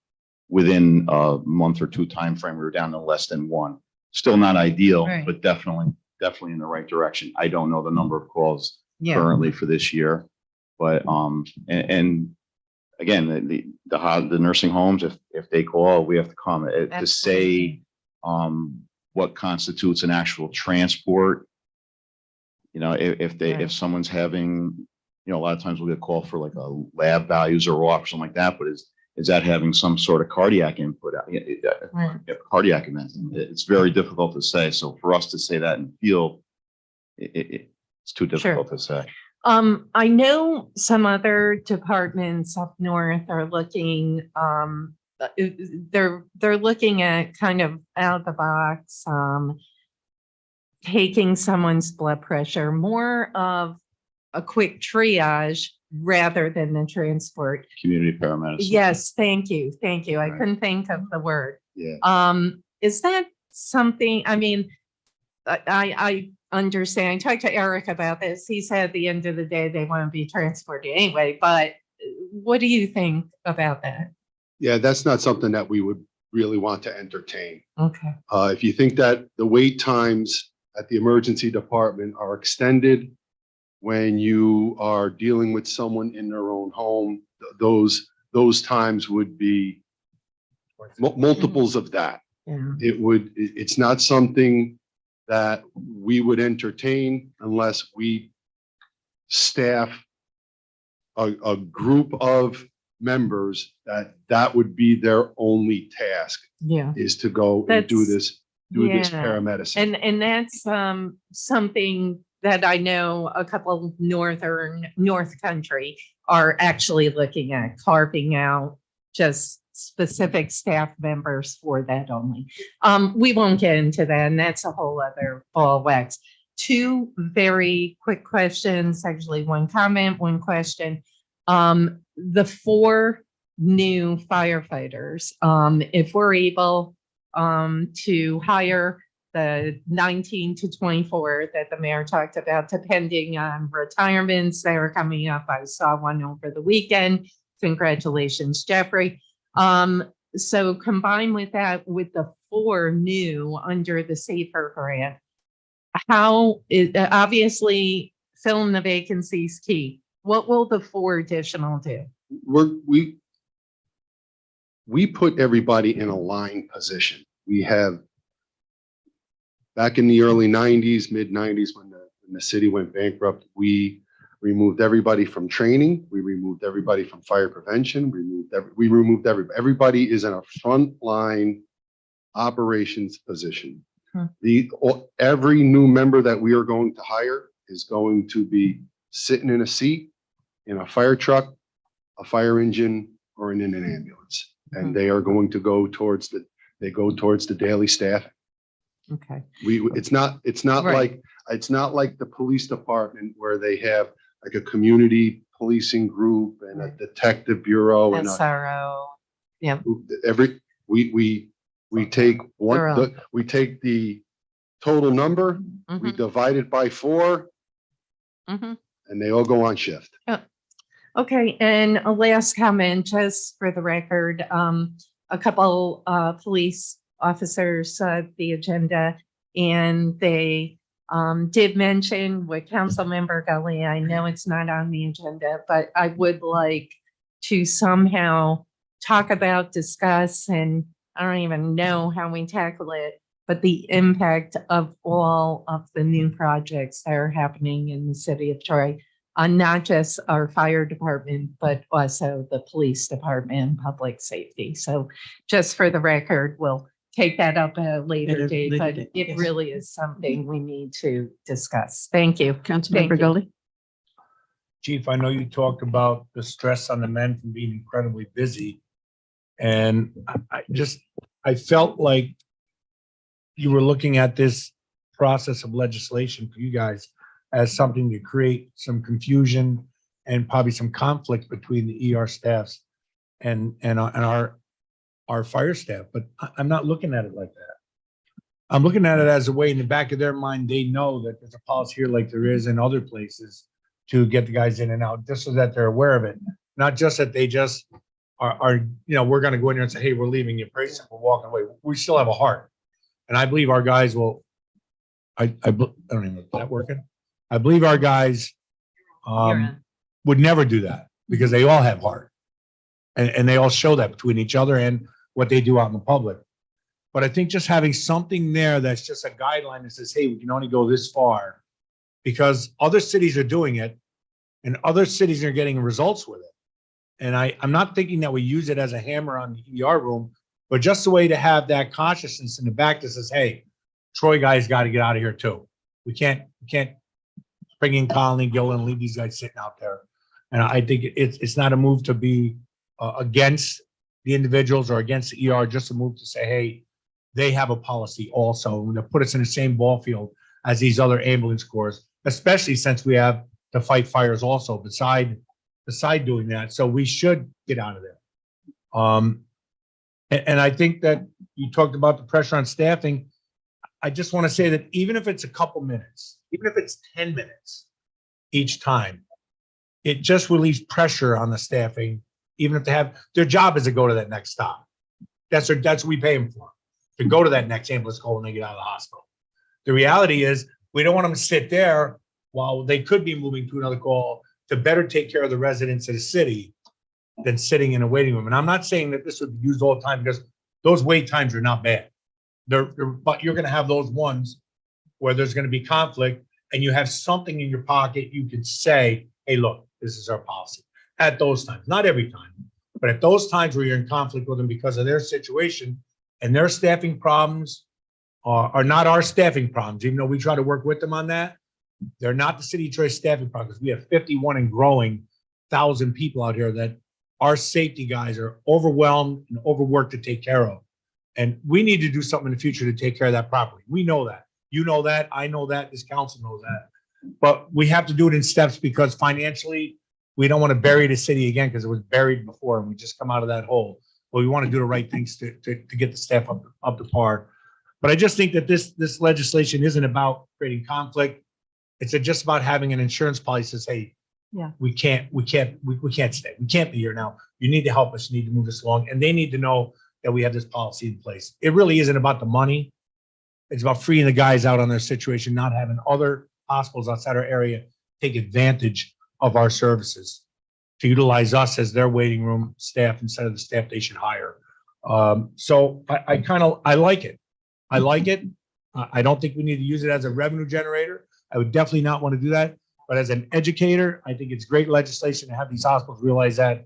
within a month or two timeframe, we were down to less than 1. Still not ideal, Right. but definitely in the right direction. I don't know the number of calls Yeah, currently for this year, but and again, the nursing homes, if they call, we have to come. To say what constitutes an actual transport, Right. if someone's having, a lot of times we'll get a call for like a lab values or off or something like that, but is that having some sort of cardiac input, Right. cardiac event? It's very difficult to say. So for us to say that in the field, it's too difficult to say. I know some other departments up north are looking, they're looking at kind of out of the box, taking someone's blood pressure, more of a quick triage rather than the transport. Community paramedicine. Yes, thank you. Thank you. I Right. couldn't think of the word. Yeah. Is that something, I mean, I understand. I talked to Eric about this. He said at the end of the day, they want to be transported anyway, but what do you think about that? Yeah, that's not something that we would really want to entertain. Okay. If you think that the wait times at the emergency department are extended when you are dealing with someone in their own home, those times would be multiples of that. Yeah. It's not something that we would entertain unless we staff a group of members that would be their only task, Yeah. is to go and do That's- this yeah. paramedicine. And that's something that I know a couple of North Country are actually looking at, carving out just specific staff members for that only. We won't get into that, and that's a whole other ball of wax. 2 very quick questions, actually 1 comment, 1 question. The 4 new firefighters, if we're able to hire the 19 to 24 that the mayor talked about, depending on retirements that are coming up. I saw one over the weekend. Congratulations, Jeffrey. So combined with that, with the 4 new under the SAFER grant, how is, obviously filling the vacancy is key. What will the 4 additional do? We put everybody in a line position. We have, back in the early 90s, mid 90s, when the city went bankrupt, we removed everybody from training. We removed everybody from fire prevention. We removed everybody is in a frontline operations position. Every new member that we are going to hire is going to be sitting in a seat in a fire truck, a fire engine, or in an ambulance. And they are going to go towards the daily staffing. Okay. It's not Right. like the police department where they have like a community policing group and a Right. detective bureau and SRO. we take Thorough. we take the total number, we Mhm, divide it by 4, mhm. and they all go on shift. Okay, and a last comment, just for the record, a couple police officers saw the agenda and they did mention with Councilmember Gully, I know it's not on the agenda, but I would like to somehow talk about, discuss, and I don't even know how we tackle it, but the impact of all of the new projects that are happening in the city of Troy. on not just our fire department, but also the police department and public safety. So just for the record, we'll take that up at a later At a date, later but date, it yes. really is something we need to discuss. Thank you. Thank Councilmember you. Gully? Chief, I know you talked about the stress on the men from being incredibly busy. And I felt like you were looking at this process of legislation for you guys as something to create some confusion and probably some conflict between the ER staffs and our fire staff. But I'm not looking at it like that. I'm looking at it as a way in the back of their mind, they know that there's a policy here like there is in other places to get the guys in and out, just so that they're aware of it. Not just that they just are, we're gonna go in there and say, hey, we're leaving you, praise, we're walking away. We still have a heart. And I believe our guys will, I don't even know, is that working? I believe our guys would never do that because they all have heart. And they all show that between each other and what they do out in the public. But I think just having something there that's just a guideline that says, hey, we can only go this far because other cities are doing it and other cities are getting results with it. And I'm not thinking that we use it as a hammer on the ER room, but just a way to have that consciousness in the back that says, hey, Troy guys got to get out of here too. We can't bring in Colony, Gill, and leave these guys sitting out there. And I think it's not a move to be against the individuals or against the ER, just a move to say, hey, they have a policy also, and to put us in the same ball field as these other ambulance corps, especially since we have to fight fires also beside doing that. So we should get out of there. And I think that you talked about the pressure on staffing. I just want to say that even if it's a couple minutes, even if it's 10 minutes each time, it just relieves pressure on the staffing, even if they have, their job is to go to that next stop. That's what we pay them for, to go to that next ambulance call when they get out of the hospital. The reality is we don't want them to sit there while they could be moving to another call to better take care of the residents of the city than sitting in a waiting room. And I'm not saying that this would be used all the time because those wait times are not bad. But you're going to have those ones where there's going to be conflict and you have something in your pocket you can say, hey, look, this is our policy. At those times, not every time, but at those times where you're in conflict with them because of their situation and their staffing problems are not our staffing problems, even though we try to work with them on that. They're not the city of Detroit staffing problems. We have 51 and growing 1,000 people out here that our safety guys are overwhelmed and overworked to take care of. And we need to do something in the future to take care of that properly. We know that. You know that. I know that. This council knows that. But we have to do it in steps because financially, we don't want to bury the city again because it was buried before and we just come out of that hole. But we want to do the right things to get the staff up to par. But I just think that this legislation isn't about creating conflict. It's just about having an insurance policy that says, hey, Yeah. we can't stay. We can't be here now. You need to help us. You need to move us along. And they need to know that we have this policy in place. It really isn't about the money. It's about freeing the guys out on their situation, not having other hospitals outside our area take advantage of our services to utilize us as their waiting room staff instead of the staff they should hire. So I like it. I like it. I don't think we need to use it as a revenue generator. I would definitely not want to do that. But as an educator, I think it's great legislation to have these hospitals realize that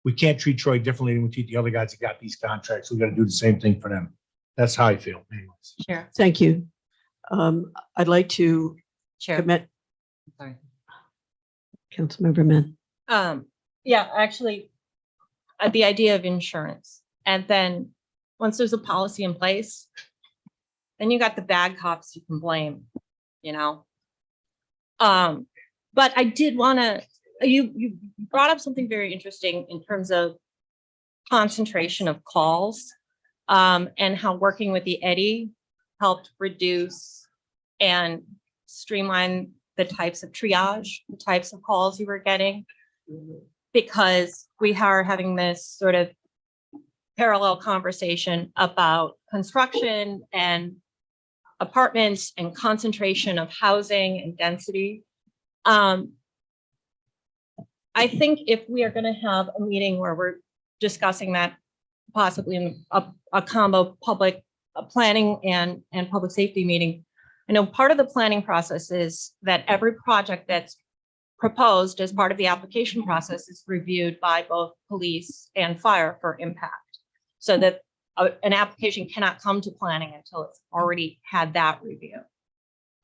we can't treat Troy differently than we treat the other guys that got these contracts. We got to do the same thing for them. That's how I feel. Anyways. Chair, Thank you. I'd like to Chair, commit, sorry. Councilmember Mann. Yeah, actually, the idea of insurance. And then once there's a policy in place, then you got the bad cops you can blame, you know? But I did want to, you brought up something very interesting in terms of concentration of calls, and how working with the Eddie helped reduce and streamline the types of triage, the types of calls you were getting, because we are having this sort of parallel conversation about construction and apartments and concentration of housing and density. I think if we are going to have a meeting where we're discussing that possibly in a combo public planning and public safety meeting, I know part of the planning process is that every project that's proposed as part of the application process is reviewed by both police and fire for impact. So that an application cannot come to planning until it's already had that review.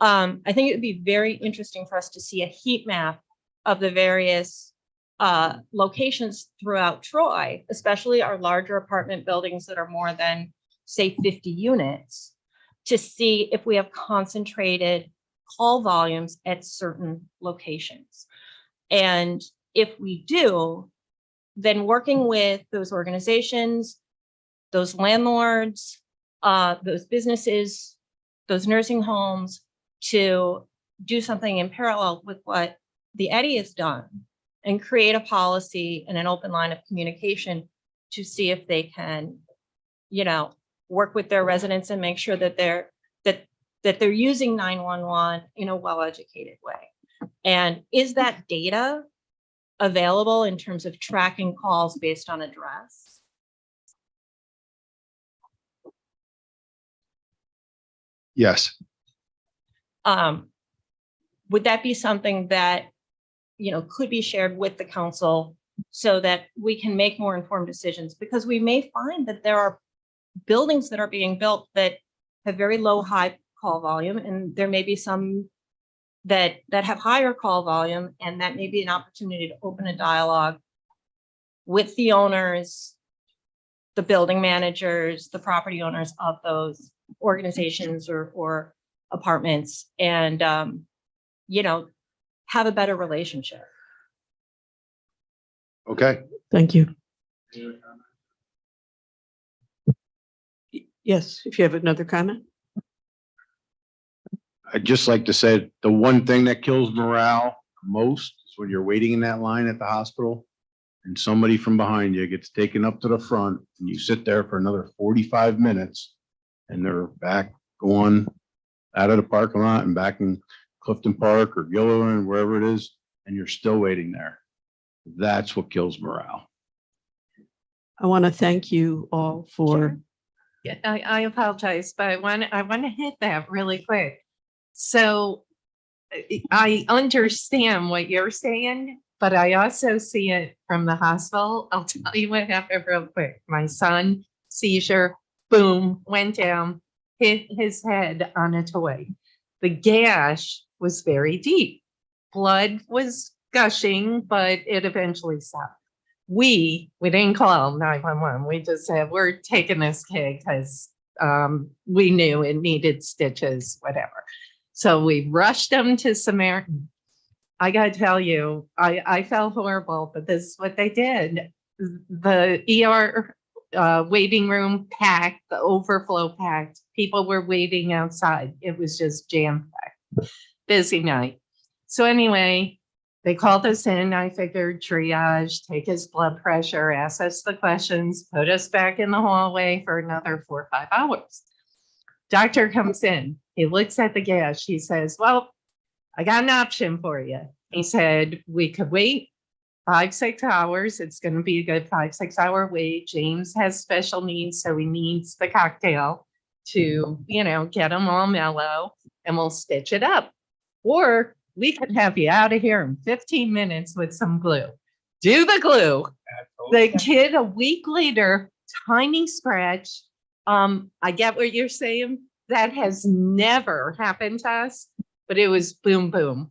I think it would be very interesting for us to see a heat map of the various locations throughout Troy, especially our larger apartment buildings that are more than, say, 50 units, to see if we have concentrated call volumes at certain locations. And if we do, then working with those organizations, those landlords, those businesses, those nursing homes, to do something in parallel with what the Eddy has done and create a policy and an open line of communication to see if they can, you know, work with their residents and make sure that they're using 911 in a well-educated way. And is that data available in terms of tracking calls based on address? Yes. Would that be something that, you know, could be shared with the council so that we can make more informed decisions? Because we may find that there are buildings that are being built that have very low, high call volume, and there may be some that have higher call volume, and that may be an opportunity to open a dialogue with the owners, the building managers, the property owners of those organizations or apartments, and you know, have a better relationship. Okay. Thank you. Yes, if you have another comment. I'd just like to say, the one thing that kills morale most is when you're waiting in that line at the hospital and somebody from behind you gets taken up to the front and you sit there for another 45 minutes and they're back going out of the parking lot and back in Clifton Park or Gilliland, wherever it is, and you're still waiting there. That's what kills morale. I want to thank you all for, Yeah, I apologize, but I want to hit that really quick. So I understand what you're saying, but I also see it from the hospital. I'll tell you what happened real quick. My son, seizure, boom, went down, hit his head on a toy. The gash was very deep. Blood was gushing, but it eventually stopped. We didn't call 911. We just said, we're taking this kid because we knew it needed stitches, whatever. So we rushed him to Samaritan. I got to tell you, I felt horrible, but this is what they did. The ER waiting room packed, the overflow packed. People were waiting outside. It was just jam-packed. Busy night. So anyway, they called us in. I figured triage, take his blood pressure, ask us the questions, put us back in the hallway for another 4 or 5 hours. Doctor comes in. He looks at the gash. He says, well, I got an option for you. He said, we could wait 5, 6 hours. It's going to be a good 5, 6 hour wait. James has special needs, so he needs the cocktail to, you know, get him all mellow, and we'll stitch it up. Or we could have you out of here in 15 minutes with some glue. Do the glue. The kid a week later, tiny scratch. I get what you're saying. That has never happened to us, but it was boom, boom.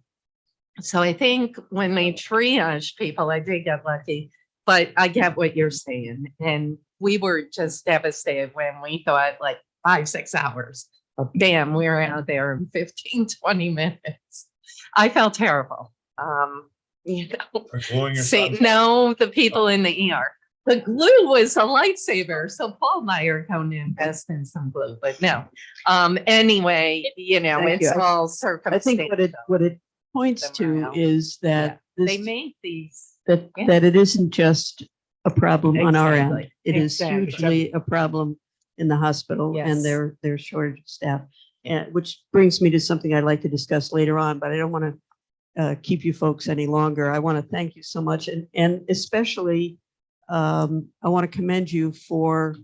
So I think when they triage people, I did get lucky, but I get what you're saying. And we were just devastated when we thought like 5, 6 hours. But bam, we were out there in 15, 20 minutes. I felt terrible. You know, For gluing your say son's- no, the people in the ER. The glue was a lifesaver. So Paul and I are going to invest in some glue, but no. Anyway, you know, Thank it's you. all I think circumstantial. what it points The to morale. is that They this, made these. that yeah. it isn't just a problem on our end. Exactly, It is exactly. hugely a problem in the hospital and Yes. their shortage of staff. And which brings me to something I'd like to discuss later on, but I don't want to keep you folks any longer. I want to thank you so much, and especially I want to commend you for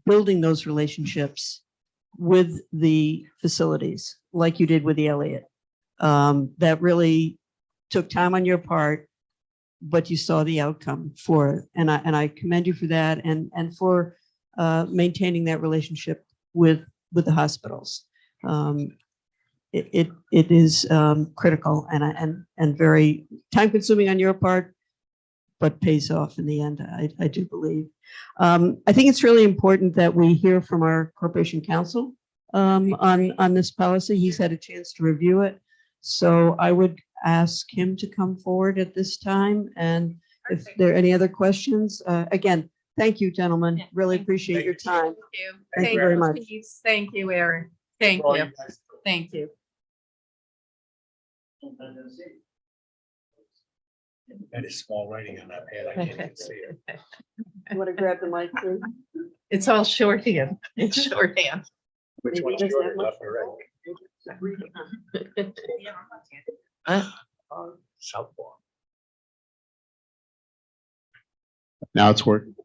building those relationships with the facilities like you did with the Elliott. That really took time on your part, but you saw the outcome for it. And I commend you for that and for maintaining that relationship with the hospitals. It is critical and very time consuming on your part, but pays off in the end, I do believe. I think it's really important that we hear from our corporation counsel on this policy. He's had a chance to review it. So I would ask him to come forward at this time. And if there are any other questions, again, thank you, gentlemen. Yeah, Really thank appreciate your time. you. Thank you very much. Steve. Thank you, Eric. Thank you. Thank you. That is small writing on that pad. I can't even see it. You want to grab the mic, please? It's all shorthand. It's shorthand. Which Maybe one's he doesn't yours, have much. left or right? Southpaw. Now it's working.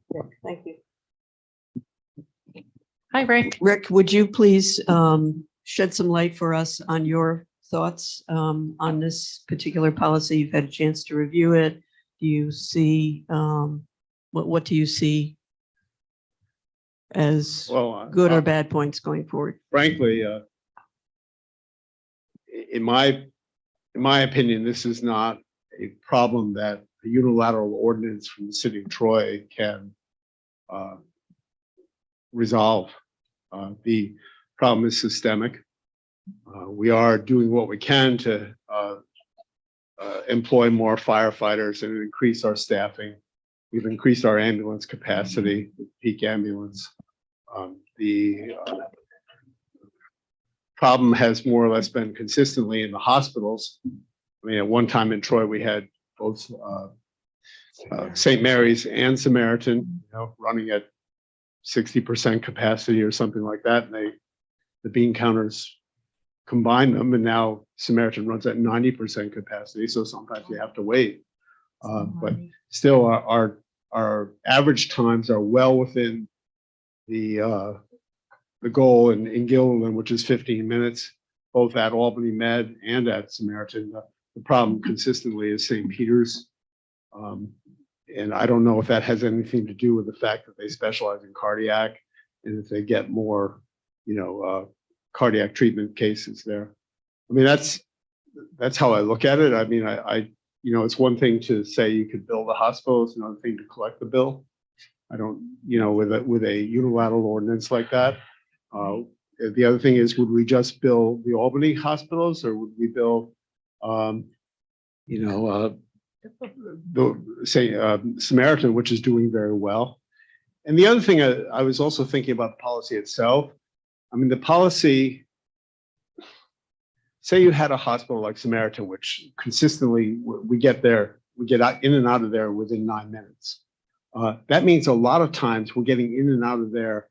Thank you. Hi, Rick. Rick, would you please shed some light for us on your thoughts on this particular policy? You've had a chance to review it. Do you see, what do you see as Well, good or bad points going forward? frankly, in my opinion, this is not a problem that a unilateral ordinance from the city of Troy can resolve. The problem is systemic. We are doing what we can to employ more firefighters and increase our staffing. We've increased our ambulance capacity, peak ambulance. The problem has more or less been consistently in the hospitals. I mean, at one time in Troy, we had both St. Mary's and Samaritan, running at 60% capacity or something like that. And the bean counters combine them, and now Samaritan runs at 90% capacity. So sometimes you have to wait. But still, our average times are well within the goal in Gilliland, which is 15 minutes, both at Albany Med and at Samaritan. The problem consistently is St. Peter's. And I don't know if that has anything to do with the fact that they specialize in cardiac and if they get more, cardiac treatment cases there. I mean, that's how I look at it. I mean, it's one thing to say you could bill the hospital. It's another thing to collect the bill. I don't, with a unilateral ordinance like that. The other thing is, would we just bill the Albany hospitals, or would we bill, Samaritan, which is doing very well? And the other thing I was also thinking about the policy itself. I mean, the policy, say you had a hospital like Samaritan, which consistently we get in and out of there within 9 minutes. That means a lot of times we're getting in and out of there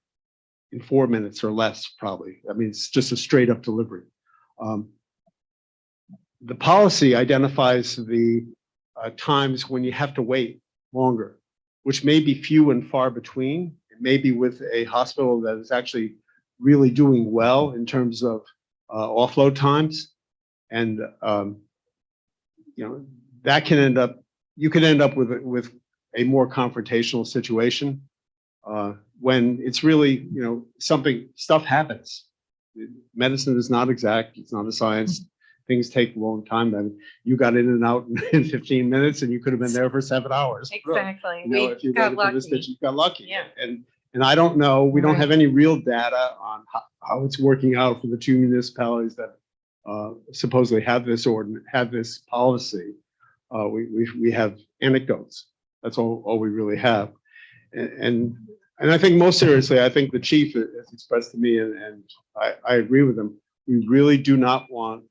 in 4 minutes or less, probably. I mean, it's just a straight up delivery. The policy identifies the times when you have to wait longer, which may be few and far between. It may be with a hospital that is actually really doing well in terms of offload times. And, that can end up, you could end up with a more confrontational situation when it's really, stuff happens. Medicine is not exact. It's not a science. Things take a long time. Then you got in and out in 15 minutes, and you could have been there for 7 hours. Exactly. If you got got into this lucky. ditch, you got lucky. Yeah. And I don't know, we don't Right. have any real data on how it's working out for the 2 municipalities that supposedly have this policy. We have anecdotes. That's all we really have. And I think most seriously, I think the chief has expressed to me, and I agree with him, we really do not want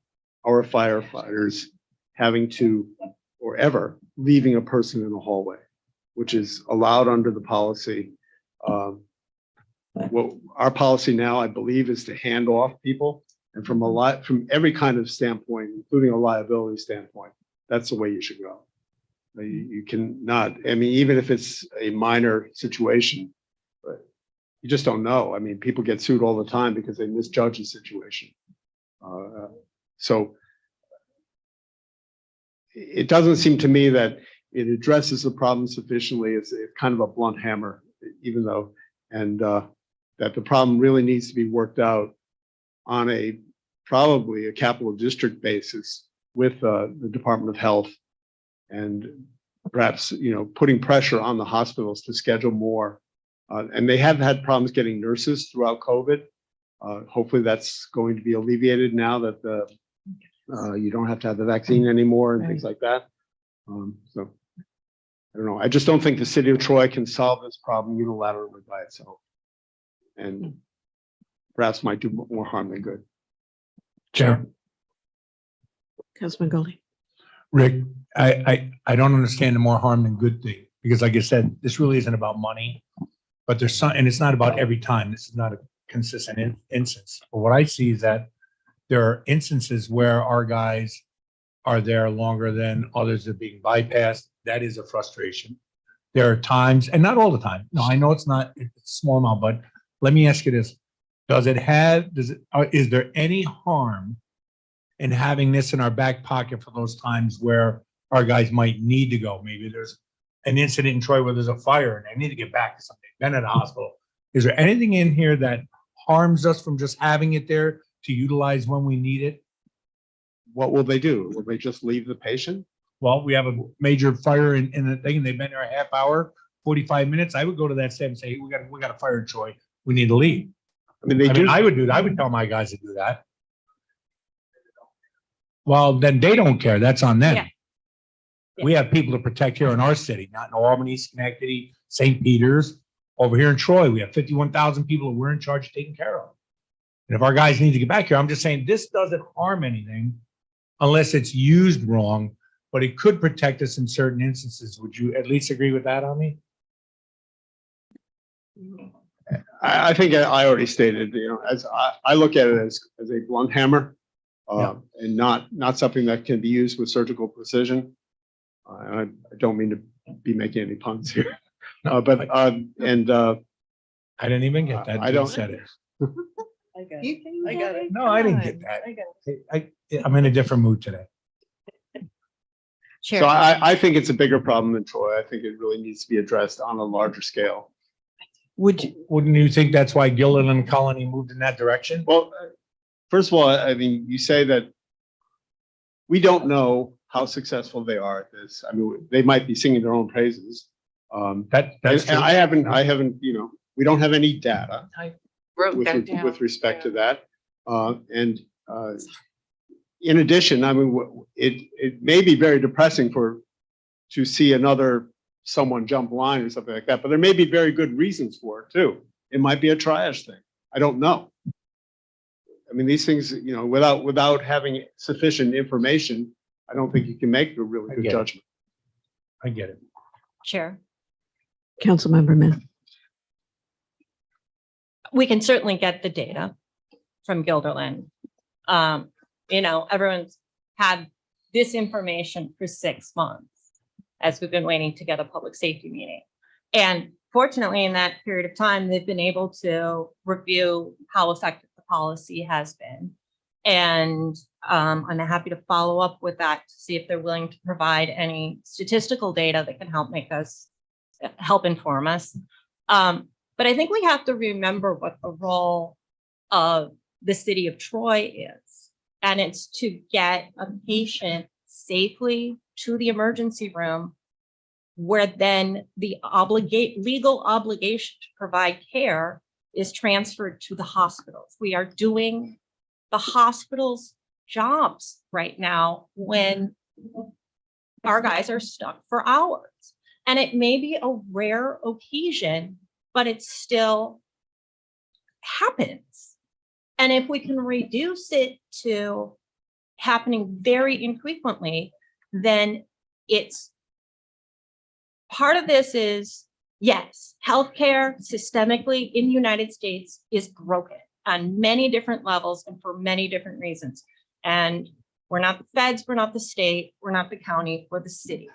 our firefighters having to, or ever, leaving a person in the hallway, which is allowed under the policy. What our policy now, I believe, is to hand off people, and from every kind of standpoint, including a liability standpoint, that's the way you should go. You cannot, I mean, even if it's a minor situation, but you just don't know. I mean, people get sued all the time because they misjudge a situation. So it doesn't seem to me that it addresses the problem sufficiently. It's kind of a blunt hammer, even though, and that the problem really needs to be worked out on probably a capital district basis with the Department of Health, and perhaps, putting pressure on the hospitals to schedule more. And they have had problems getting nurses throughout COVID. Hopefully that's going to be alleviated now that you don't have to have the vaccine anymore and things like that. So I don't know. I just don't think the city of Troy can solve this problem unilaterally by itself, and perhaps might do more harm than good. Chair. Councilman Goldie. Rick, I don't understand the more harm than good thing, because like I said, this really isn't about money, but there's some, and it's not about every time. This is not a consistent instance. But what I see is that there are instances where our guys are there longer than others are being bypassed. That is a frustration. There are times, and not all the time. No, I know it's not, it's a small amount, but let me ask you this. Is there any harm in having this in our back pocket for those times where our guys might need to go? Maybe there's an incident in Troy where there's a fire and they need to get back to something, been at a hospital. Is there anything in here that harms us from just having it there to utilize when we need it? What will they do? Will they just leave the patient? Well, we have a major fire in the thing, and they've been there a half hour, 45 minutes. I would go to that step and say, hey, we got a fire in Troy. We need to leave. I mean, I would do that. I would tell my guys to do that. Well, then they don't care. That's on them. Yeah. We have people to protect here in our city, not in Albany, Schenectady, St. Peter's. Over here in Troy, we have 51,000 people that we're in charge of taking care of. And if our guys need to get back here, I'm just saying this doesn't harm anything unless it's used wrong, but it could protect us in certain instances. Would you at least agree with that on me? I think I already stated, as I look at it as a blunt hammer, and not something that can be used with surgical precision. I don't mean to be making any puns here, but I didn't even get that. I don't- Said it. I got it. No, I didn't get that. I'm in a different mood today. Chair. So I think it's a bigger problem than Troy. I think it really needs to be addressed on a larger scale. Wouldn't you think that's why Gilliland and Colony moved in that direction? Well, first of all, I mean, you say that we don't know how successful they are at this. I mean, they might be singing their own praises. That's And true. I haven't, we don't have any data Wrote with, that down. with respect to that. In addition, I mean, it may be very depressing to see someone jump line or something like that, but there may be very good reasons for it too. It might be a triage thing. I don't know. I mean, these things, without having sufficient information, I don't think you can make a really I good get it. judgment. I get it. Chair. Councilmember Mann. We can certainly get the data from Guilderland. Everyone's had this information for 6 months as we've been waiting to get a public safety meeting. And fortunately, in that period of time, they've been able to review how effective the policy has been. And I'm happy to follow up with that to see if they're willing to provide any statistical data that can help inform us. But I think we have to remember what the role of the city of Troy is. And it's to get a patient safely to the emergency room, where then the legal obligation to provide care is transferred to the hospitals. We are doing the hospital's jobs right now when our guys are stuck for hours. And it may be a rare occasion, but it still happens. And if we can reduce it to happening very infrequently, then it's part of this is, yes, healthcare systemically in the United States is broken on many different levels and for many different reasons. And we're not the feds, we're not the state, we're not the county, we're the city.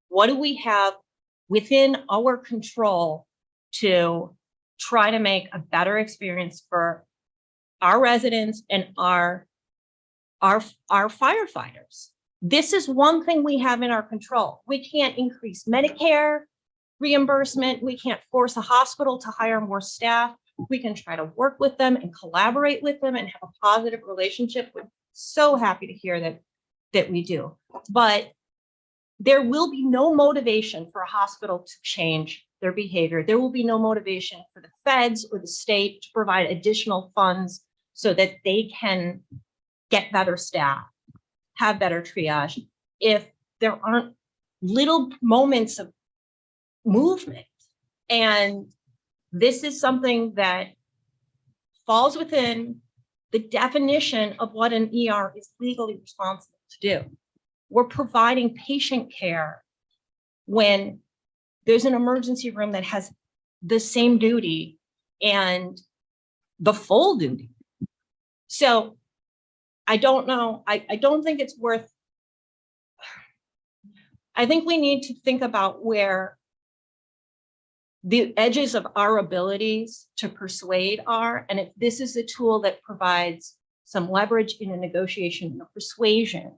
What do we have within our control to try to make a better experience for our residents and our firefighters? This is one thing we have in our control. We can't increase Medicare reimbursement. We can't force a hospital to hire more staff. We can try to work with them and collaborate with them and have a positive relationship. We're so happy to hear that we do. But there will be no motivation for a hospital to change their behavior. There will be no motivation for the feds or the state to provide additional funds so that they can get better staff, have better triage, if there aren't little moments of movement. And this is something that falls within the definition of what an ER is legally responsible to do. We're providing patient care when there's an emergency room that has the same duty and the full duty. So I don't know. I don't think it's worth. I think we need to think about where the edges of our abilities to persuade are, and if this is a tool that provides some leverage in a negotiation, a persuasion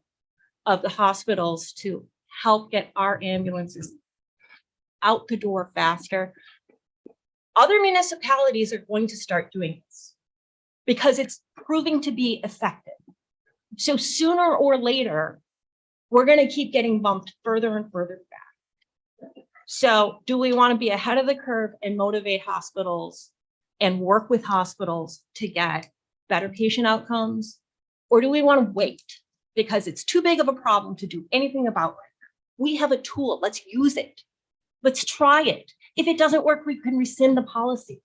of the hospitals to help get our ambulances out the door faster, other municipalities are going to start doing this because it's proving to be effective. So sooner or later, we're going to keep getting bumped further and further back. So do we want to be ahead of the curve and motivate hospitals and work with hospitals to get better patient outcomes? Or do we want to wait because it's too big of a problem to do anything about right now? We have a tool. Let's use it. Let's try it. If it doesn't work, we can rescind the policy.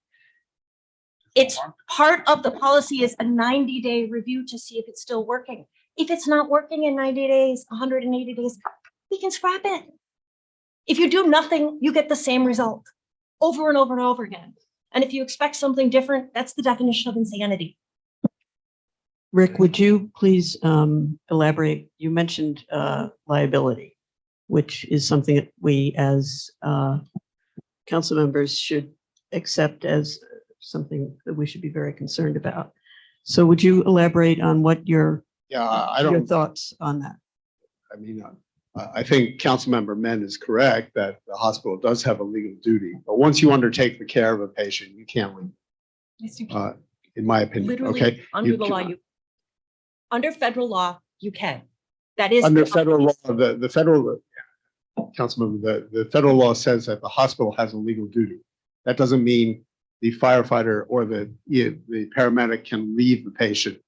It's part of the policy is a 90-day review to see if it's still working. If it's not working in 90 days, 180 days, we can scrap it. If you do nothing, you get the same result over and over and over again. And if you expect something different, that's the definition of insanity. Rick, would you please elaborate? You mentioned liability, which is something that we as council members should accept as something that we should be very concerned about. So would you elaborate on what your thoughts on that? I mean, I think Councilmember Men is correct that the hospital does have a legal duty, but once you undertake the care of a patient, you can't leave. Yes, you can. In my opinion, Literally, okay? under You the law, can- under federal law, you can. That is Under federal law, the federal, Councilmember, the federal law says that the hospital has a legal duty. That doesn't mean the firefighter or the paramedic can leave the patient.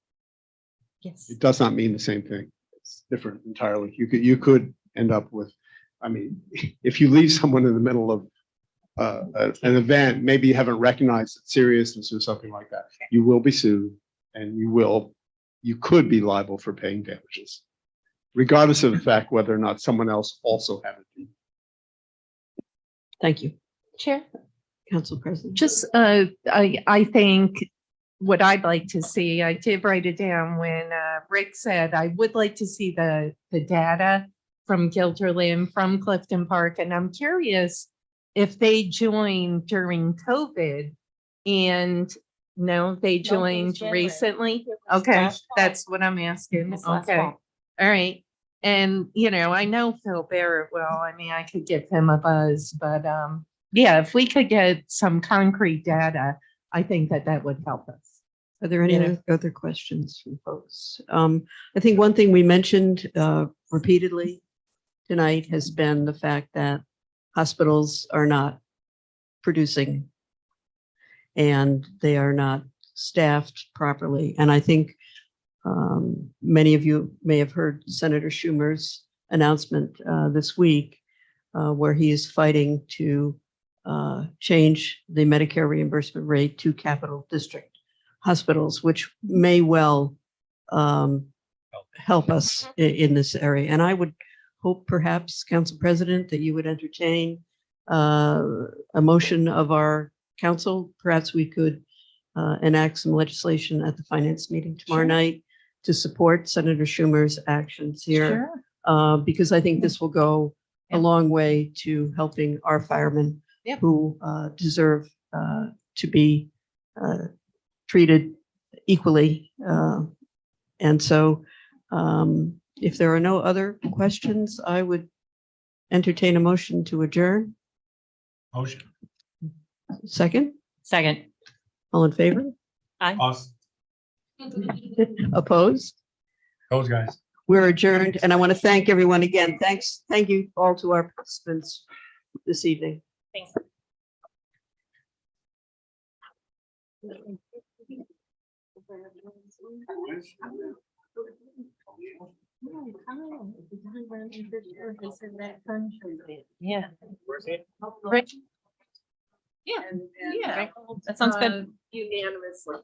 Yes. It does not mean the same thing. It's different entirely. You could end up with, I mean, if you leave someone in the middle of an event, maybe you haven't recognized its seriousness or something like that, you will be sued and you could be liable for paying damages, regardless of the fact whether or not someone else also had it. Thank you, Chair, Council President. just, I think what I'd like to see, I did write it down when Rick said, I would like to see the data from Guilderland, from Clifton Park, and I'm curious if they joined during COVID and no, they joined January. recently. It was Okay, last fall. that's what I'm asking. It was last Okay, fall. all right. And, you know, I know Phil Barrett well. I mean, I could give him a buzz, but yeah, if we could get some concrete data, I think that would help us. Are there any You know. other questions from folks? I think one thing we mentioned repeatedly tonight has been the fact that hospitals are not producing and they are not staffed properly. And I think many of you may have heard Senator Schumer's announcement this week where he is fighting to change the Medicare reimbursement rate to capital district hospitals, which may well help us in this area. And I would hope perhaps, Council President, that you would entertain a motion of our council. Perhaps we could enact some legislation at the finance meeting tomorrow night to support Senator Schumer's actions here, because I think this will go a long way to helping our firemen who deserve to be treated equally. And so If there are no other questions, I would entertain a motion to adjourn. Motion. Second, Second. all in favor? Us, Opposed? those guys. We're adjourned, and I want to thank everyone again. Thank you all to our participants this evening. Thanks. Yeah. Right. Yeah, yeah, that sounds good. Unanimously.